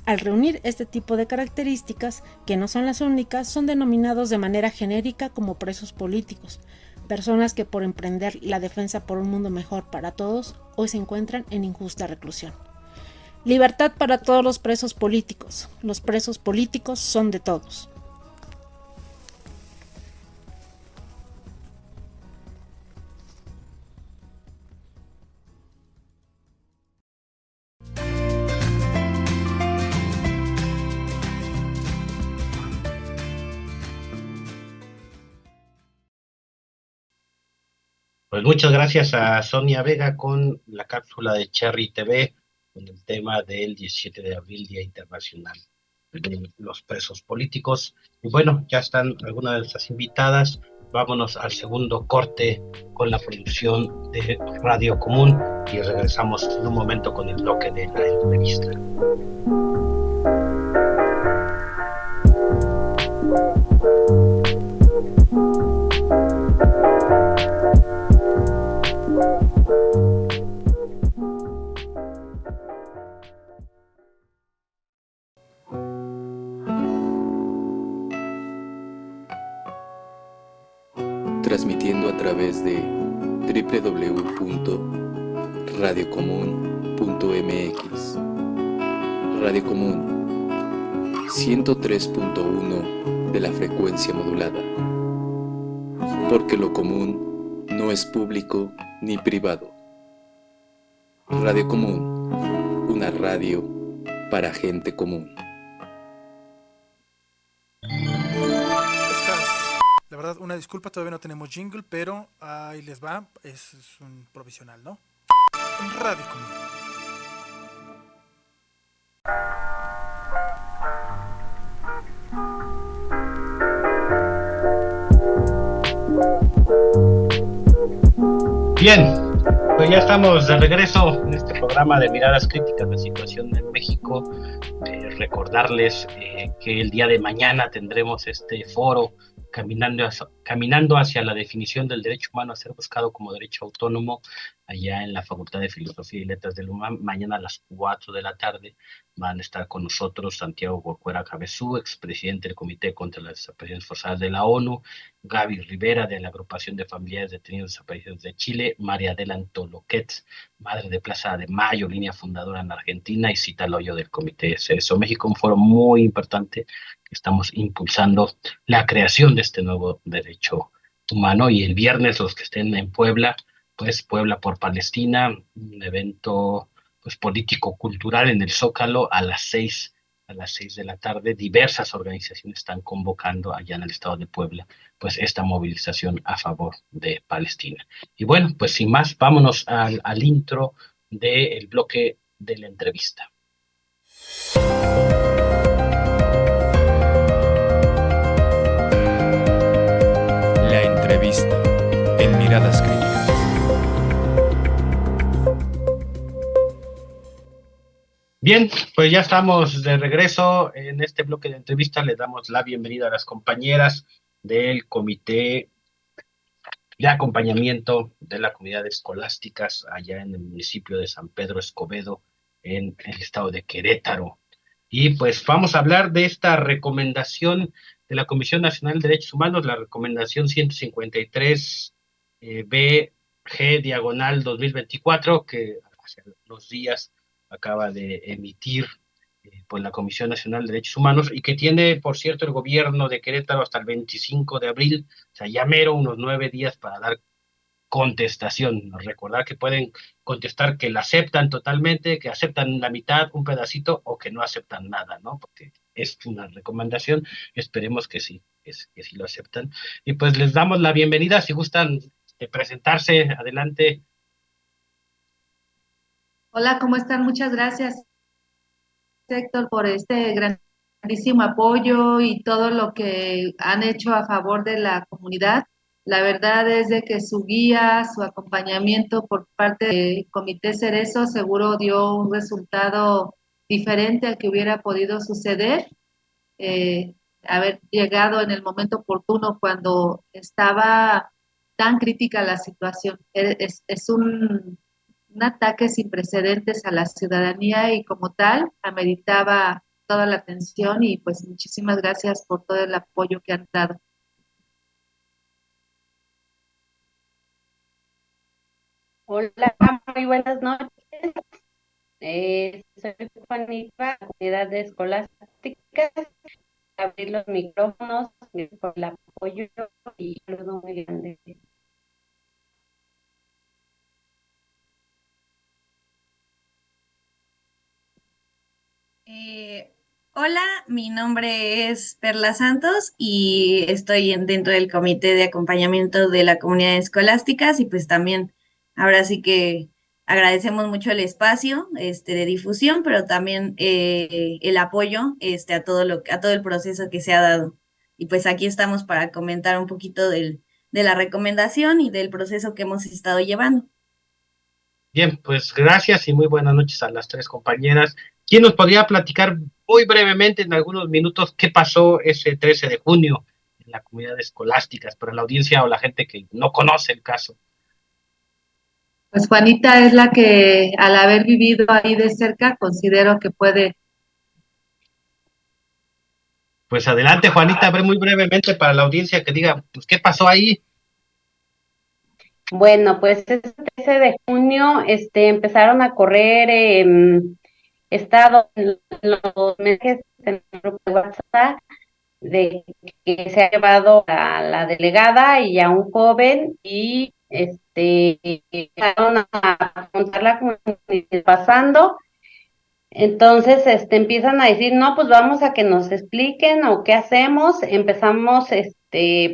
Speaker 5: al reunir este tipo de características, que no son las únicas, son denominados de manera genérica como presos políticos, personas que por emprender la defensa por un mundo mejor para todos, hoy se encuentran en injusta reclusión. Libertad para todos los presos políticos. Los presos políticos son de todos.
Speaker 2: Pues muchas gracias a Sonia Vega con la cápsula de Cherry TV, con el tema del 17 de abril, Día Internacional de los Presos Políticos. Y bueno, ya están algunas de nuestras invitadas. Vámonos al segundo corte con la producción de Radio Común y regresamos en un momento con el bloque de la entrevista.
Speaker 1: Transmitiendo a través de www.radiocomun.mx. Radio Común 103.1 de la frecuencia modulada. Porque lo común no es público ni privado. Radio Común, una radio para gente común.
Speaker 6: La verdad, una disculpa, todavía no tenemos jingle, pero ahí les va, es un provisional, ¿no? Radio Común.
Speaker 2: Bien, pues ya estamos de regreso en este programa de Miradas Críticas de Situación en México. Recordarles que el día de mañana tendremos este foro caminando hacia la definición del derecho humano a ser buscado como derecho autónomo, allá en la Facultad de Filosofía y Letras del UNAM. Mañana a las 4 de la tarde van a estar con nosotros Santiago Corcuera Cabezú, expresidente del Comité contra las Desapariciones Forzadas de la ONU, Gaby Rivera, de la Agrupación de Familiares Detenidos Desaparecidos de Chile, María Adelanto Loquetz, madre de Plaza de Mayo, línea fundadora en Argentina, y Cita Loyo del Comité de Cerezo México. Un foro muy importante que estamos impulsando la creación de este nuevo derecho humano. Y el viernes, los que estén en Puebla, pues Puebla por Palestina, un evento pues político-cultural en el Zócalo a las 6 de la tarde. Diversas organizaciones están convocando allá en el estado de Puebla pues esta movilización a favor de Palestina. Y bueno, pues sin más, vámonos al intro del bloque de la entrevista.
Speaker 1: La entrevista en Miradas Críticas.
Speaker 2: Bien, pues ya estamos de regreso en este bloque de entrevista. Les damos la bienvenida a las compañeras del Comité de Acompañamiento de las Comunidades Escolásticas allá en el municipio de San Pedro Escobedo, en el estado de Querétaro. Y pues vamos a hablar de esta recomendación de la Comisión Nacional de Derechos Humanos, la recomendación 153 BG diagonal 2024, que hace unos días acaba de emitir pues la Comisión Nacional de Derechos Humanos, y que tiene, por cierto, el gobierno de Querétaro hasta el 25 de abril, o sea, ya mero, unos 9 días para dar contestación. Recordar que pueden contestar que la aceptan totalmente, que aceptan la mitad, un pedacito, o que no aceptan nada, ¿no? Porque es una recomendación, esperemos que sí, que sí lo aceptan. Y pues les damos la bienvenida, si gustan presentarse, adelante.
Speaker 7: Hola, ¿cómo están? Muchas gracias, Héctor, por este grandísimo apoyo y todo lo que han hecho a favor de la comunidad. La verdad es de que su guía, su acompañamiento por parte del Comité Cerezo seguro dio un resultado diferente al que hubiera podido suceder. Haber llegado en el momento oportuno cuando estaba tan crítica la situación. Es un ataque sin precedentes a la ciudadanía y como tal ameritaba toda la atención y pues muchísimas gracias por todo el apoyo que han dado.
Speaker 8: Hola, muy buenas noches. soy Juanita, la comunidad de escolásticas, abrir los micrófonos, por el apoyo y un saludo muy grande.
Speaker 9: Hola, mi nombre es Perla Santos y estoy dentro del comité de acompañamiento de la comunidad escolásticas y pues también ahora sí que agradecemos mucho el espacio de difusión, pero también el apoyo a todo el proceso que se ha dado. Y pues aquí estamos para comentar un poquito de la recomendación y del proceso que hemos estado llevando.
Speaker 2: Bien, pues gracias y muy buenas noches a las tres compañeras. ¿Quién nos podría platicar muy brevemente en algunos minutos qué pasó ese 13 de junio en la comunidad escolásticas para la audiencia o la gente que no conoce el caso?
Speaker 7: Pues Juanita es la que, al haber vivido ahí de cerca, considero que puede.
Speaker 2: Pues adelante, Juanita, muy brevemente para la audiencia que diga, pues, ¿qué pasó ahí?
Speaker 8: Bueno, pues ese 13 de junio empezaron a correr estado en los mensajes en el grupo de WhatsApp de que se ha llevado a la delegada y a un joven y empezaron a contar la comunidad pasando. Entonces, empiezan a decir, no, pues vamos a que nos expliquen o qué hacemos. Empezamos,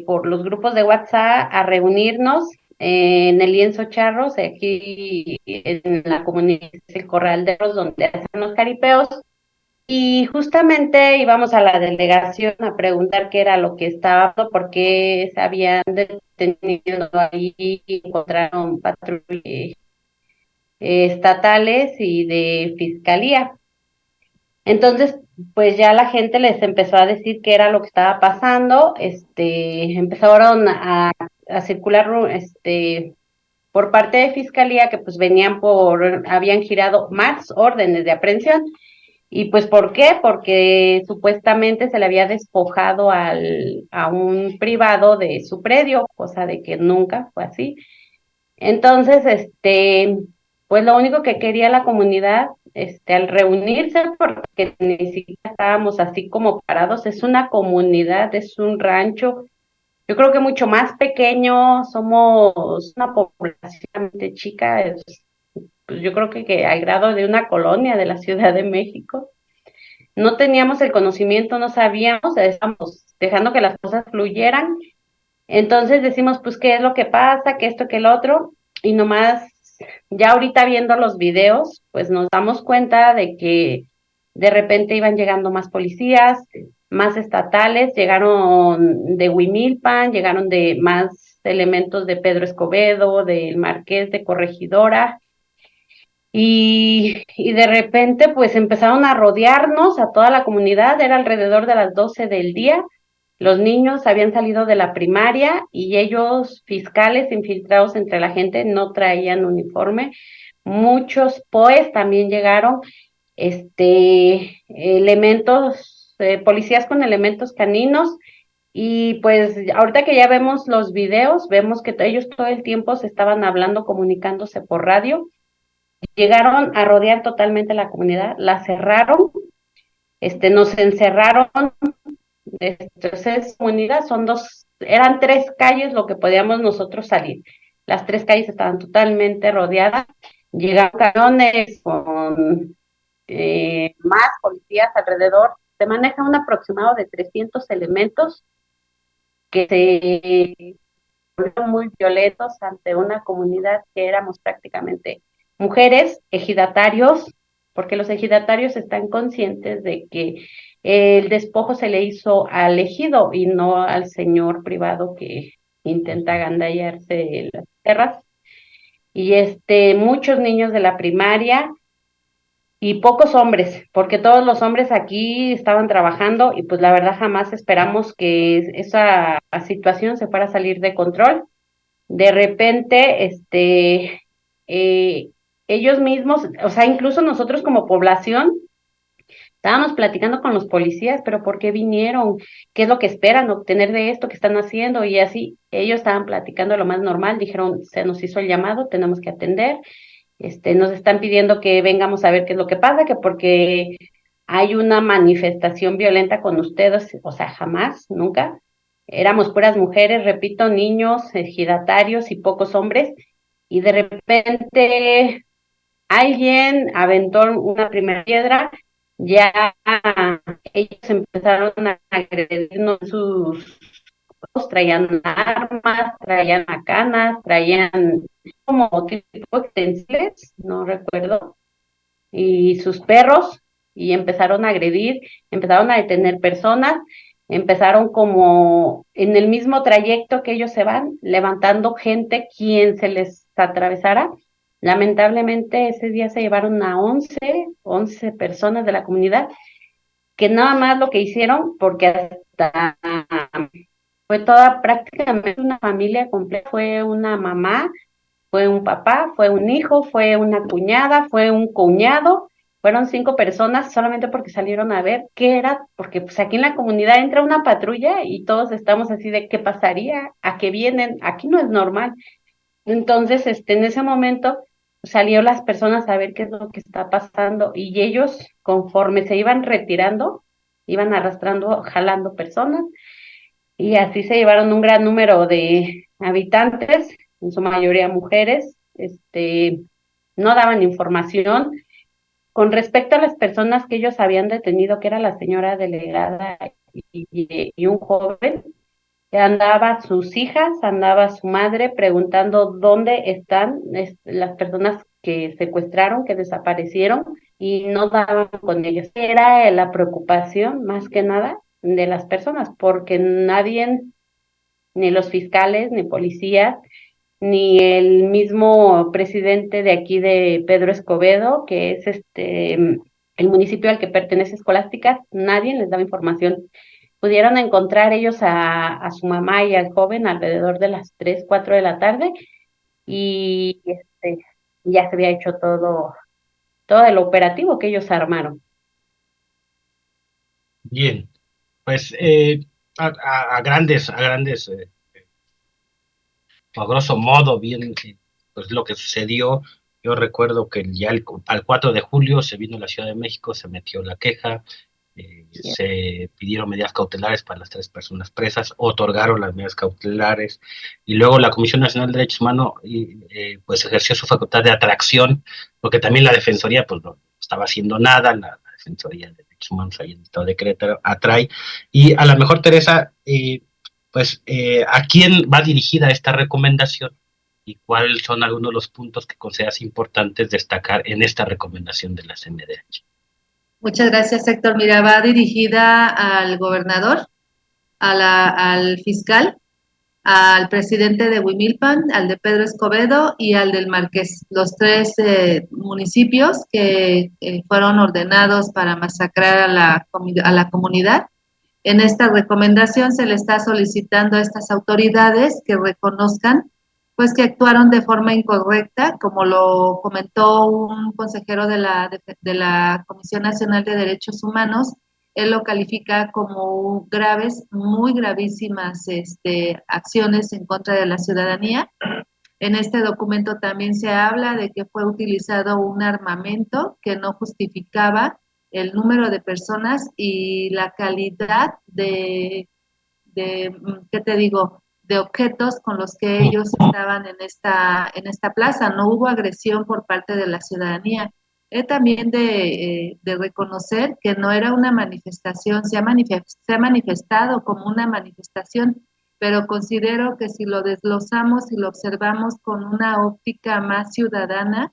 Speaker 8: por los grupos de WhatsApp a reunirnos en el Lienzo Charros, aquí en la comunidad del Corral de los donde hacen los caripeos. Y justamente íbamos a la delegación a preguntar qué era lo que estaba, por qué se habían detenido ahí y encontraron patrullas estatales y de fiscalía. Entonces, pues ya la gente les empezó a decir qué era lo que estaba pasando, empezaron a circular, por parte de fiscalía que pues habían girado más órdenes de aprehensión. ¿Y pues por qué? Porque supuestamente se le había despojado a un privado de su predio, cosa de que nunca fue así. Entonces, pues lo único que quería la comunidad, al reunirse, porque ni siquiera estábamos así como parados, es una comunidad, es un rancho, yo creo que mucho más pequeño, somos una población chica, pues yo creo que al grado de una colonia de la Ciudad de México. No teníamos el conocimiento, no sabíamos, estábamos dejando que las cosas fluyeran. Entonces decimos, pues, ¿qué es lo que pasa? ¿Qué esto, qué el otro? Y nomás, ya ahorita viendo los videos, pues nos damos cuenta de que de repente iban llegando más policías, más estatales, llegaron de Huimilpan, llegaron de más elementos de Pedro Escobedo, del Marqués de Corregidora, y de repente pues empezaron a rodearnos a toda la comunidad, era alrededor de las 12 del día, los niños habían salido de la primaria y ellos, fiscales infiltrados entre la gente, no traían uniforme, muchos POEs también llegaron, elementos, policías con elementos caninos, y pues ahorita que ya vemos los videos, vemos que ellos todo el tiempo se estaban hablando, comunicándose por radio. Llegaron a rodear totalmente la comunidad, la cerraron, nos encerraron. Entonces, comunidad eran 3 calles lo que podíamos nosotros salir. Las 3 calles estaban totalmente rodeadas. Llegaron camiones con más policías alrededor. Se maneja un aproximado de 300 elementos que se volvieron muy violentos ante una comunidad que éramos prácticamente mujeres, ejidatarios, porque los ejidatarios están conscientes de que el despojo se le hizo al ejido y no al señor privado que intenta agandallarse las tierras. Y muchos niños de la primaria y pocos hombres, porque todos los hombres aquí estaban trabajando y pues la verdad jamás esperamos que esa situación se fuera a salir de control. De repente, ellos mismos, o sea, incluso nosotros como población, estábamos platicando con los policías, pero ¿por qué vinieron? ¿Qué es lo que esperan obtener de esto que están haciendo? Y así, ellos estaban platicando lo más normal, dijeron, se nos hizo el llamado, tenemos que atender. nos están pidiendo que vengamos a ver qué es lo que pasa, que porque hay una manifestación violenta con ustedes, o sea, jamás, nunca. Éramos puras mujeres, repito, niños, ejidatarios y pocos hombres, y de repente alguien aventó una primera piedra, ya ellos empezaron a agredirnos sus traían armas, traían macanas, traían como tipo extensibles, no recuerdo, y sus perros, y empezaron a agredir, empezaron a detener personas, empezaron como en el mismo trayecto que ellos se van, levantando gente quien se les atravesara. Lamentablemente ese día se llevaron a 11 personas de la comunidad, que nada más lo que hicieron, porque hasta fue toda prácticamente una familia completa, fue una mamá, fue un papá, fue un hijo, fue una cuñada, fue un cuñado, fueron 5 personas solamente porque salieron a ver qué era, porque pues aquí en la comunidad entra una patrulla y todos estamos así de qué pasaría, a qué vienen, aquí no es normal. Entonces, en ese momento salieron las personas a ver qué es lo que está pasando y ellos, conforme se iban retirando, iban arrastrando, jalando personas y así se llevaron un gran número de habitantes, en su mayoría mujeres, no daban información. Con respecto a las personas que ellos habían detenido, que era la señora delegada y un joven, andaba sus hijas, andaba su madre preguntando dónde están las personas que secuestraron, que desaparecieron y no daban con ellos. Era la preocupación más que nada de las personas, porque nadie, ni los fiscales, ni policías, ni el mismo presidente de aquí de Pedro Escobedo, que es el municipio al que pertenece Escolástica, nadie les daba información. Pudieron encontrar ellos a su mamá y al joven alrededor de las 3, 4 de la tarde y ya se había hecho todo el operativo que ellos armaron.
Speaker 2: Bien, pues a grandes, a grosso modo, bien, pues lo que sucedió. Yo recuerdo que ya al 4 de julio se vino a la Ciudad de México, se metió la queja, se pidieron medidas cautelares para las 3 personas presas, otorgaron las medidas cautelares y luego la Comisión Nacional de Derechos Humanos pues ejerció su facultad de atracción, porque también la Defensoría pues no estaba haciendo nada, la Defensoría de Derechos Humanos ahí en el Estado de Querétaro atrae, y a lo mejor Teresa, ¿a quién va dirigida esta recomendación y cuáles son algunos de los puntos que consideras importantes destacar en esta recomendación de la CNDH?
Speaker 7: Muchas gracias, Héctor. Mira, va dirigida al gobernador, al fiscal, al presidente de Huimilpan, al de Pedro Escobedo y al del Marqués, los 3 municipios que fueron ordenados para masacrar a la comunidad. En esta recomendación se le está solicitando a estas autoridades que reconozcan pues que actuaron de forma incorrecta, como lo comentó un consejero de la Comisión Nacional de Derechos Humanos. Él lo califica como graves, muy gravísimas acciones en contra de la ciudadanía. En este documento también se habla de que fue utilizado un armamento que no justificaba el número de personas y la calidad ¿qué te digo?, de objetos con los que ellos estaban en esta plaza. No hubo agresión por parte de la ciudadanía. También de reconocer que no era una manifestación, se ha manifestado como una manifestación, pero considero que si lo desglosamos y lo observamos con una óptica más ciudadana,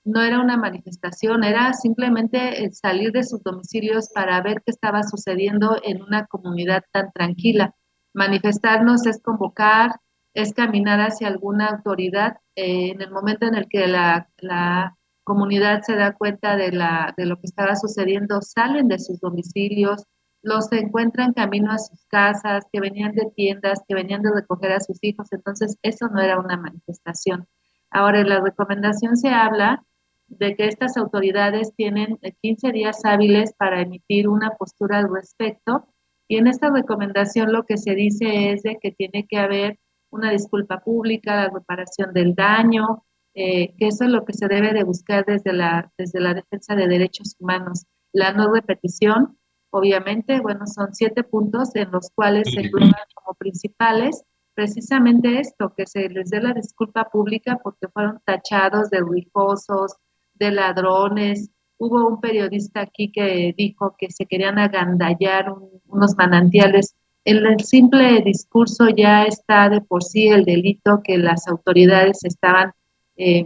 Speaker 7: no era una manifestación, era simplemente salir de sus domicilios para ver qué estaba sucediendo en una comunidad tan tranquila. Manifestarnos es convocar, es caminar hacia alguna autoridad. En el momento en el que la comunidad se da cuenta de lo que estaba sucediendo, salen de sus domicilios, los encuentran camino a sus casas, que venían de tiendas, que venían de recoger a sus hijos. Entonces, eso no era una manifestación. Ahora, en la recomendación se habla de que estas autoridades tienen 15 días hábiles para emitir una postura al respecto, y en esta recomendación lo que se dice es de que tiene que haber una disculpa pública, la reparación del daño, que eso es lo que se debe de buscar desde la defensa de derechos humanos. La no repetición, obviamente, bueno, son 7 puntos en los cuales se engloban como principales precisamente esto, que se les dé la disculpa pública porque fueron tachados de rijosos, de ladrones. Hubo un periodista aquí que dijo que se querían agandallar unos manantiales. En el simple discurso ya está de por sí el delito que las autoridades estaban eh,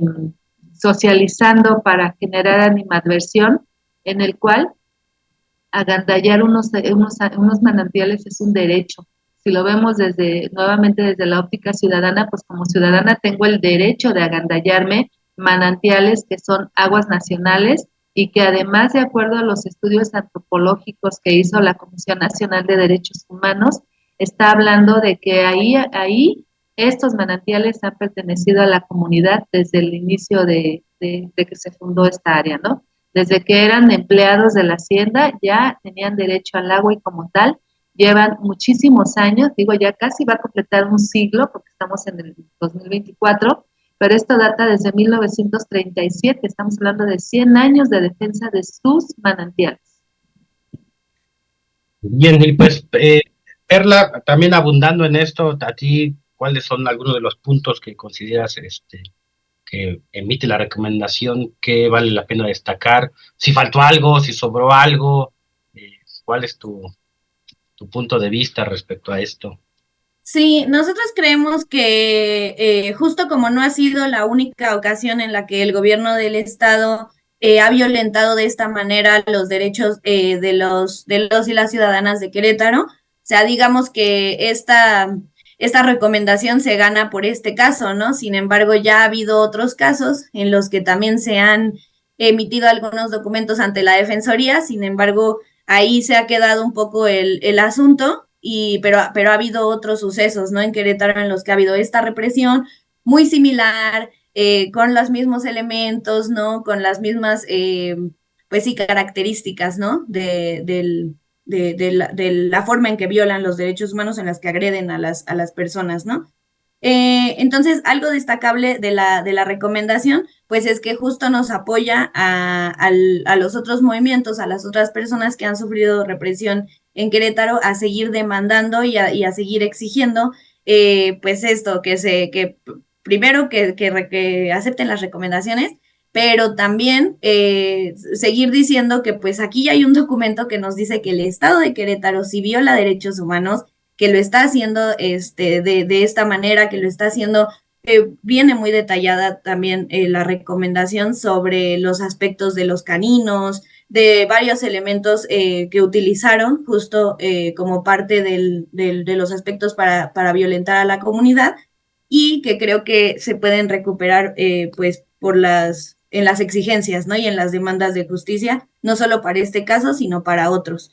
Speaker 7: socializando para generar animadversión, en el cual agandallar unos manantiales es un derecho. Si lo vemos nuevamente desde la óptica ciudadana, pues como ciudadana tengo el derecho de agandallarme manantiales que son aguas nacionales y que además, de acuerdo a los estudios antropológicos que hizo la Comisión Nacional de Derechos Humanos, está hablando de que ahí estos manantiales han pertenecido a la comunidad desde el inicio de que se fundó esta área, ¿no? Desde que eran empleados de la hacienda ya tenían derecho al agua y como tal llevan muchísimos años, digo ya casi va a completar un siglo porque estamos en el 2024, pero esto data desde 1937, estamos hablando de 100 años de defensa de sus manantiales.
Speaker 2: Bien, y pues Perla, también abundando en esto, a ti, ¿cuáles son algunos de los puntos que consideras que emite la recomendación, que vale la pena destacar? Si faltó algo, si sobró algo, ¿cuál es tu punto de vista respecto a esto?
Speaker 9: Sí, nosotros creemos que justo como no ha sido la única ocasión en la que el gobierno del estado ha violentado de esta manera los derechos de los y las ciudadanas de Querétaro, o sea, digamos que esta recomendación se gana por este caso, ¿no? Sin embargo, ya ha habido otros casos en los que también se han emitido algunos documentos ante la Defensoría, sin embargo, ahí se ha quedado un poco el asunto. Pero ha habido otros sucesos, ¿no? En Querétaro en los que ha habido esta represión muy similar, con los mismos elementos, ¿no? Con las mismas, pues sí, características, ¿no? De la forma en que violan los derechos humanos, en las que agreden a las personas, ¿no? Entonces, algo destacable de la recomendación, pues es que justo nos apoya a los otros movimientos, a las otras personas que han sufrido represión en Querétaro, a seguir demandando y a seguir exigiendo, pues esto, que primero que acepten las recomendaciones, pero también seguir diciendo que pues aquí hay un documento que nos dice que el Estado de Querétaro sí viola derechos humanos, que lo está haciendo de esta manera, que lo está haciendo, viene muy detallada también la recomendación sobre los aspectos de los caninos, de varios elementos que utilizaron justo como parte de los aspectos para violentar a la comunidad, y que creo que se pueden recuperar pues en las exigencias, ¿no? Y en las demandas de justicia, no solo para este caso, sino para otros.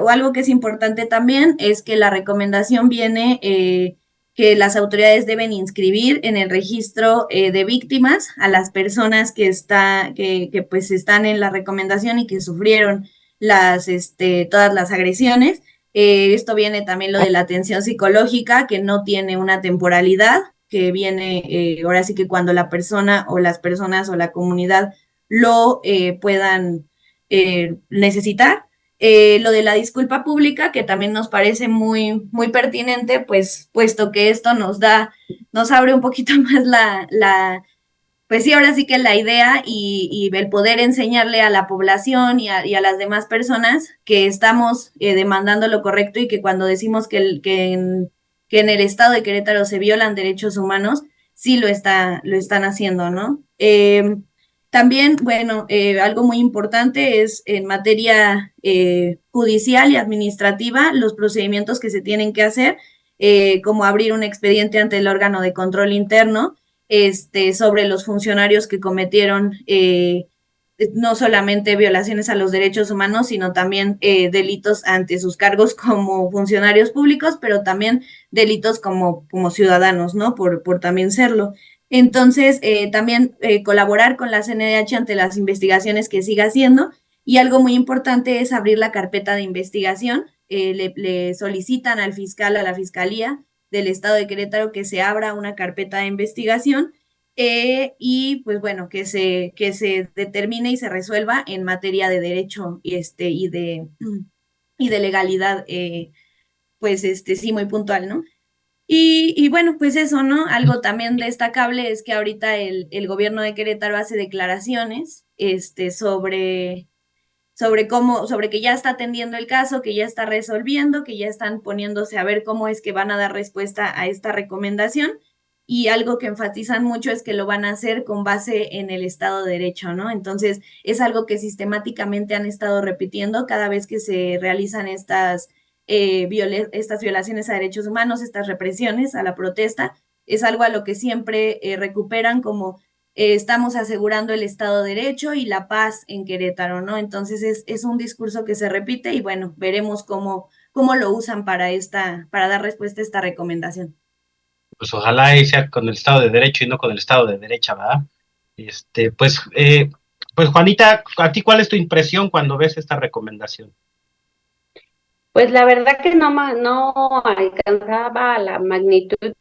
Speaker 9: O algo que es importante también es que la recomendación viene que las autoridades deben inscribir en el registro de víctimas a las personas que pues están en la recomendación y que sufrieron todas las agresiones. Esto viene también lo de la atención psicológica, que no tiene una temporalidad, que viene ahora sí que cuando la persona o las personas o la comunidad lo puedan necesitar. Lo de la disculpa pública, que también nos parece muy, muy pertinente, pues puesto que esto nos abre un poquito más pues sí, ahora sí que la idea y el poder enseñarle a la población y a las demás personas que estamos demandando lo correcto, y que cuando decimos que en el estado de Querétaro se violan derechos humanos, sí lo están haciendo, ¿no? También, bueno, algo muy importante es en materia judicial y administrativa, los procedimientos que se tienen que hacer, como abrir un expediente ante el órgano de control interno sobre los funcionarios que cometieron no solamente violaciones a los derechos humanos, sino también delitos ante sus cargos como funcionarios públicos, pero también delitos como ciudadanos, ¿no? Por también serlo. Entonces, también colaborar con la CNDH ante las investigaciones que siga haciendo, y algo muy importante es abrir la carpeta de investigación. Le solicitan al fiscal, a la Fiscalía del Estado de Querétaro, que se abra una carpeta de investigación y pues bueno, que se determine y se resuelva en materia de derecho y de legalidad, pues sí, muy puntual, ¿no? Y bueno, pues eso, ¿no? Algo también destacable es que ahorita el gobierno de Querétaro hace declaraciones sobre que ya está atendiendo el caso, que ya está resolviendo, que ya están poniéndose a ver cómo es que van a dar respuesta a esta recomendación. Y algo que enfatizan mucho es que lo van a hacer con base en el Estado de Derecho, ¿no? Entonces, es algo que sistemáticamente han estado repitiendo cada vez que se realizan estas violaciones a derechos humanos, estas represiones a la protesta. Es algo a lo que siempre recuperan como estamos asegurando el Estado de Derecho y la paz en Querétaro, ¿no? Entonces es un discurso que se repite y bueno, veremos cómo lo usan para dar respuesta a esta recomendación.
Speaker 2: Pues ojalá y sea con el Estado de Derecho y no con el Estado de Derecha, ¿verdad? Pues Juanita, ¿a ti cuál es tu impresión cuando ves esta recomendación?
Speaker 8: Pues la verdad que no alcanzaba la magnitud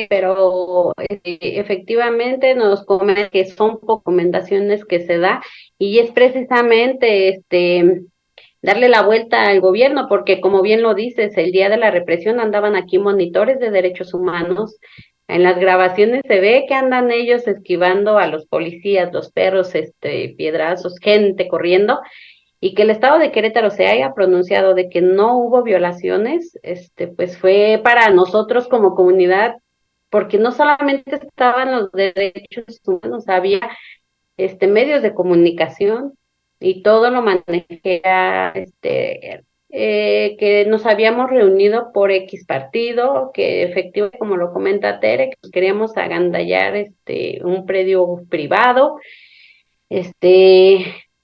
Speaker 8: pero efectivamente nos comentan que son recomendaciones que se da y es precisamente darle la vuelta al gobierno, porque como bien lo dices, el día de la represión andaban aquí monitores de derechos humanos. En las grabaciones se ve que andan ellos esquivando a los policías, los perros, piedrazos, gente corriendo, y que el Estado de Querétaro se haya pronunciado de que no hubo violaciones, pues fue para nosotros como comunidad, porque no solamente estaban los derechos humanos, había medios de comunicación y todo lo manejé, que nos habíamos reunido por X partido, que efectivamente, como lo comenta Tere, que queríamos agandallar un predio privado,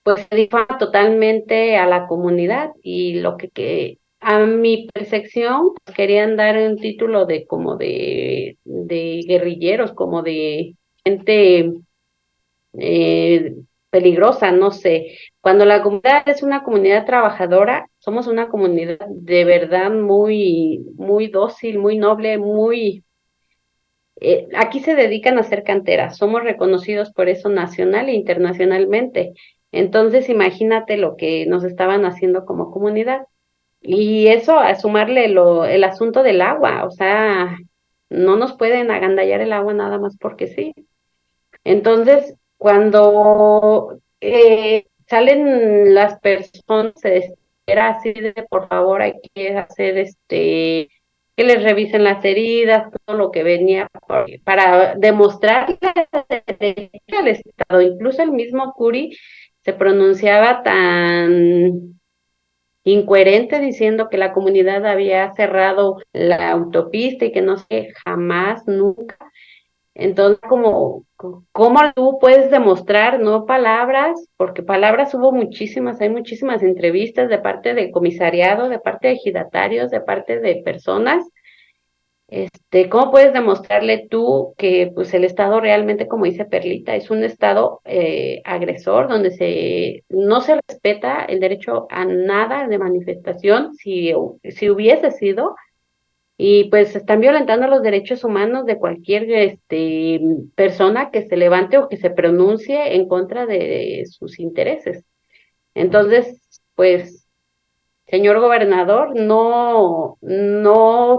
Speaker 8: pues se difama totalmente a la comunidad y lo que a mi percepción pues, querían dar un título de como de guerrilleros, como de gente peligrosa, no sé. Cuando la comunidad es una comunidad trabajadora, somos una comunidad de verdad muy, muy dócil, muy noble, muy... aquí se dedican a hacer canteras, somos reconocidos por eso nacional e internacionalmente. Entonces, imagínate lo que nos estaban haciendo como comunidad. Y eso, a sumarle el asunto del agua, o sea, no nos pueden agandallar el agua nada más porque sí. Entonces, cuando salen las personas, era así de por favor, hay que hacer que les revisen las heridas, todo lo que venía para demostrarle al Estado. Incluso el mismo Curi se pronunciaba tan incoherente diciendo que la comunidad había cerrado la autopista y que no sé, jamás, nunca. Entonces, ¿cómo tú puedes demostrar, no palabras? Porque palabras hubo muchísimas, hay muchísimas entrevistas de parte del comisariado, de parte de ejidatarios, de parte de personas. ¿Cómo puedes demostrarle tú que pues el Estado realmente, como dice Perlita, es un Estado agresor, donde no se respeta el derecho a nada de manifestación, si hubiese sido, y pues están violentando los derechos humanos de cualquier persona que se levante o que se pronuncie en contra de sus intereses. Entonces, pues, señor gobernador, no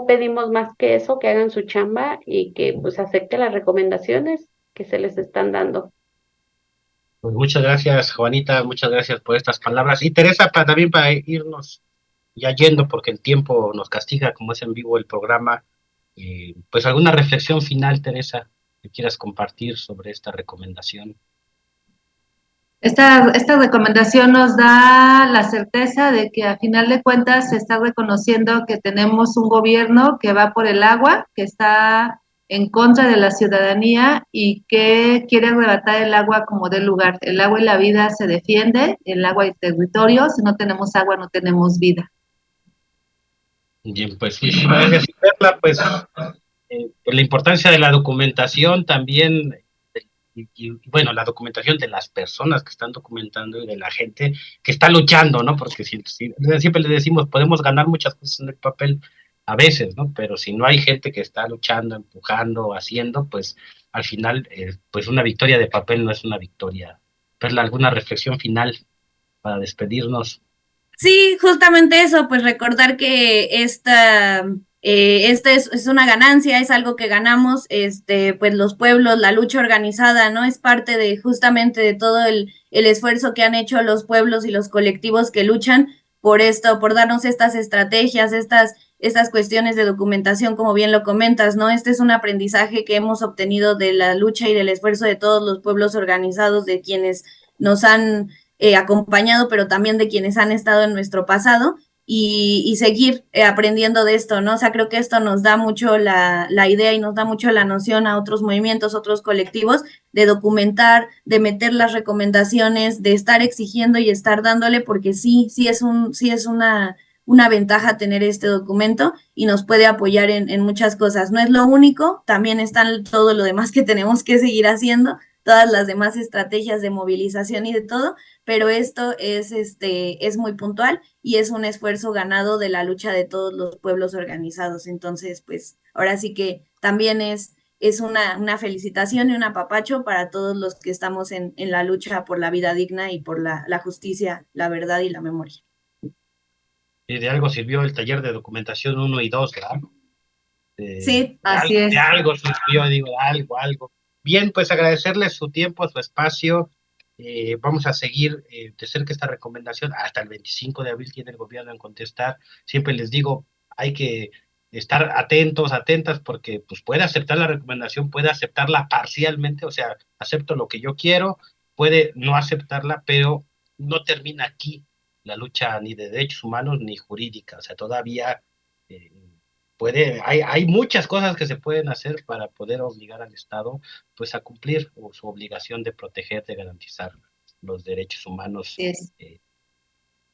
Speaker 8: pedimos más que eso, que hagan su chamba y que pues acepte las recomendaciones que se les están dando.
Speaker 2: Pues muchas gracias, Juanita, muchas gracias por estas palabras. Y Teresa, también para irnos ya yendo, porque el tiempo nos castiga, como es en vivo el programa, pues alguna reflexión final, Teresa, que quieras compartir sobre esta recomendación.
Speaker 7: Esta recomendación nos da la certeza de que a final de cuentas se está reconociendo que tenemos un gobierno que va por el agua, que está en contra de la ciudadanía y que quiere arrebatar el agua como del lugar. El agua y la vida se defiende, el agua y territorio, si no tenemos agua no tenemos vida.
Speaker 2: Bien, pues muchísimas gracias, Perla. Pues la importancia de la documentación también, y bueno, la documentación de las personas que están documentando y de la gente que está luchando, ¿no? Porque siempre le decimos, podemos ganar muchas cosas en el papel, a veces, ¿no? Pero si no hay gente que está luchando, empujando, haciendo, pues al final, pues una victoria de papel no es una victoria. Perla, ¿alguna reflexión final para despedirnos?
Speaker 9: Sí, justamente eso, pues recordar que esta es una ganancia, es algo que ganamos, pues los pueblos, la lucha organizada, ¿no? Es parte de justamente de todo el esfuerzo que han hecho los pueblos y los colectivos que luchan por esto, por darnos estas estrategias, estas cuestiones de documentación, como bien lo comentas, ¿no? Este es un aprendizaje que hemos obtenido de la lucha y del esfuerzo de todos los pueblos organizados, de quienes nos han acompañado, pero también de quienes han estado en nuestro pasado y seguir aprendiendo de esto, ¿no? O sea, creo que esto nos da mucho la idea y nos da mucho la noción a otros movimientos, otros colectivos, de documentar, de meter las recomendaciones, de estar exigiendo y estar dándole, porque sí es una ventaja tener este documento y nos puede apoyar en muchas cosas. No es lo único, también están todo lo demás que tenemos que seguir haciendo, todas las demás estrategias de movilización y de todo, pero esto es muy puntual y es un esfuerzo ganado de la lucha de todos los pueblos organizados. Entonces, pues ahora sí que también es una felicitación y un apapacho para todos los que estamos en la lucha por la vida digna y por la justicia, la verdad y la memoria.
Speaker 2: Y de algo sirvió el taller de documentación 1 y 2, ¿verdad?
Speaker 9: Sí, así es.
Speaker 2: De algo sirvió, digo, algo. Bien, pues agradecerles su tiempo, su espacio. Vamos a seguir de cerca esta recomendación. Hasta el 25 de abril tiene el gobierno en contestar. Siempre les digo, hay que estar atentos, atentas, porque pues puede aceptar la recomendación, puede aceptarla parcialmente, o sea, acepto lo que yo quiero, puede no aceptarla, pero no termina aquí la lucha ni de derechos humanos ni jurídica. O sea, todavía hay muchas cosas que se pueden hacer para poder obligar al Estado pues a cumplir su obligación de proteger, de garantizar los derechos humanos.
Speaker 7: Yes.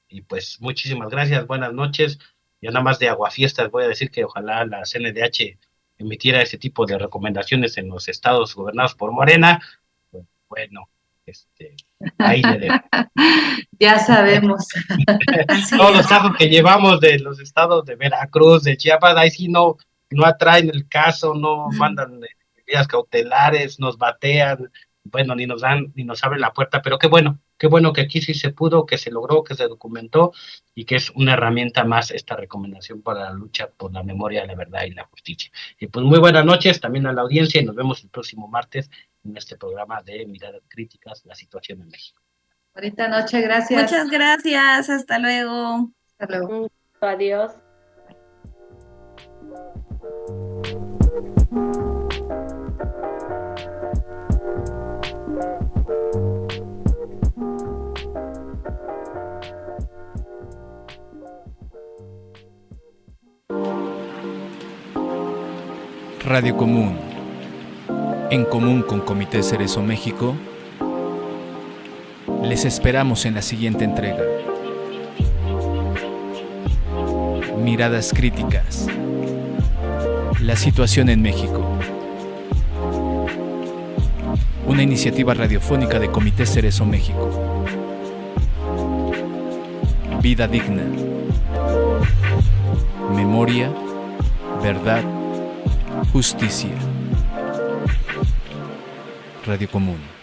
Speaker 2: Y pues muchísimas gracias, buenas noches. Ya nada más de aguafiestas voy a decir que ojalá la CNDH emitiera ese tipo de recomendaciones en los estados gobernados por Morena. Pues, bueno, ahí le dejo.
Speaker 7: Ya sabemos.
Speaker 2: Todos los casos que llevamos de los estados de Veracruz, de Chiapas, ahí sí no atraen el caso, no mandan medidas cautelares, nos batean, bueno, ni nos abren la puerta, pero qué bueno que aquí sí se pudo, que se logró, que se documentó y que es una herramienta más esta recomendación para la lucha por la memoria, la verdad y la justicia. Y pues muy buenas noches también a la audiencia y nos vemos el próximo martes en este programa de Miradas Críticas, la situación en México.
Speaker 7: Bonita noche, gracias.
Speaker 9: Muchas gracias, hasta luego.
Speaker 7: Hasta luego.
Speaker 8: Adiós.
Speaker 1: Radio Común, en común con Comité Cerezo México, les esperamos en la siguiente entrega. Miradas Críticas, la situación en México. Una iniciativa radiofónica de Comité Cerezo México. Vida digna. Memoria, verdad, justicia. Radio Común.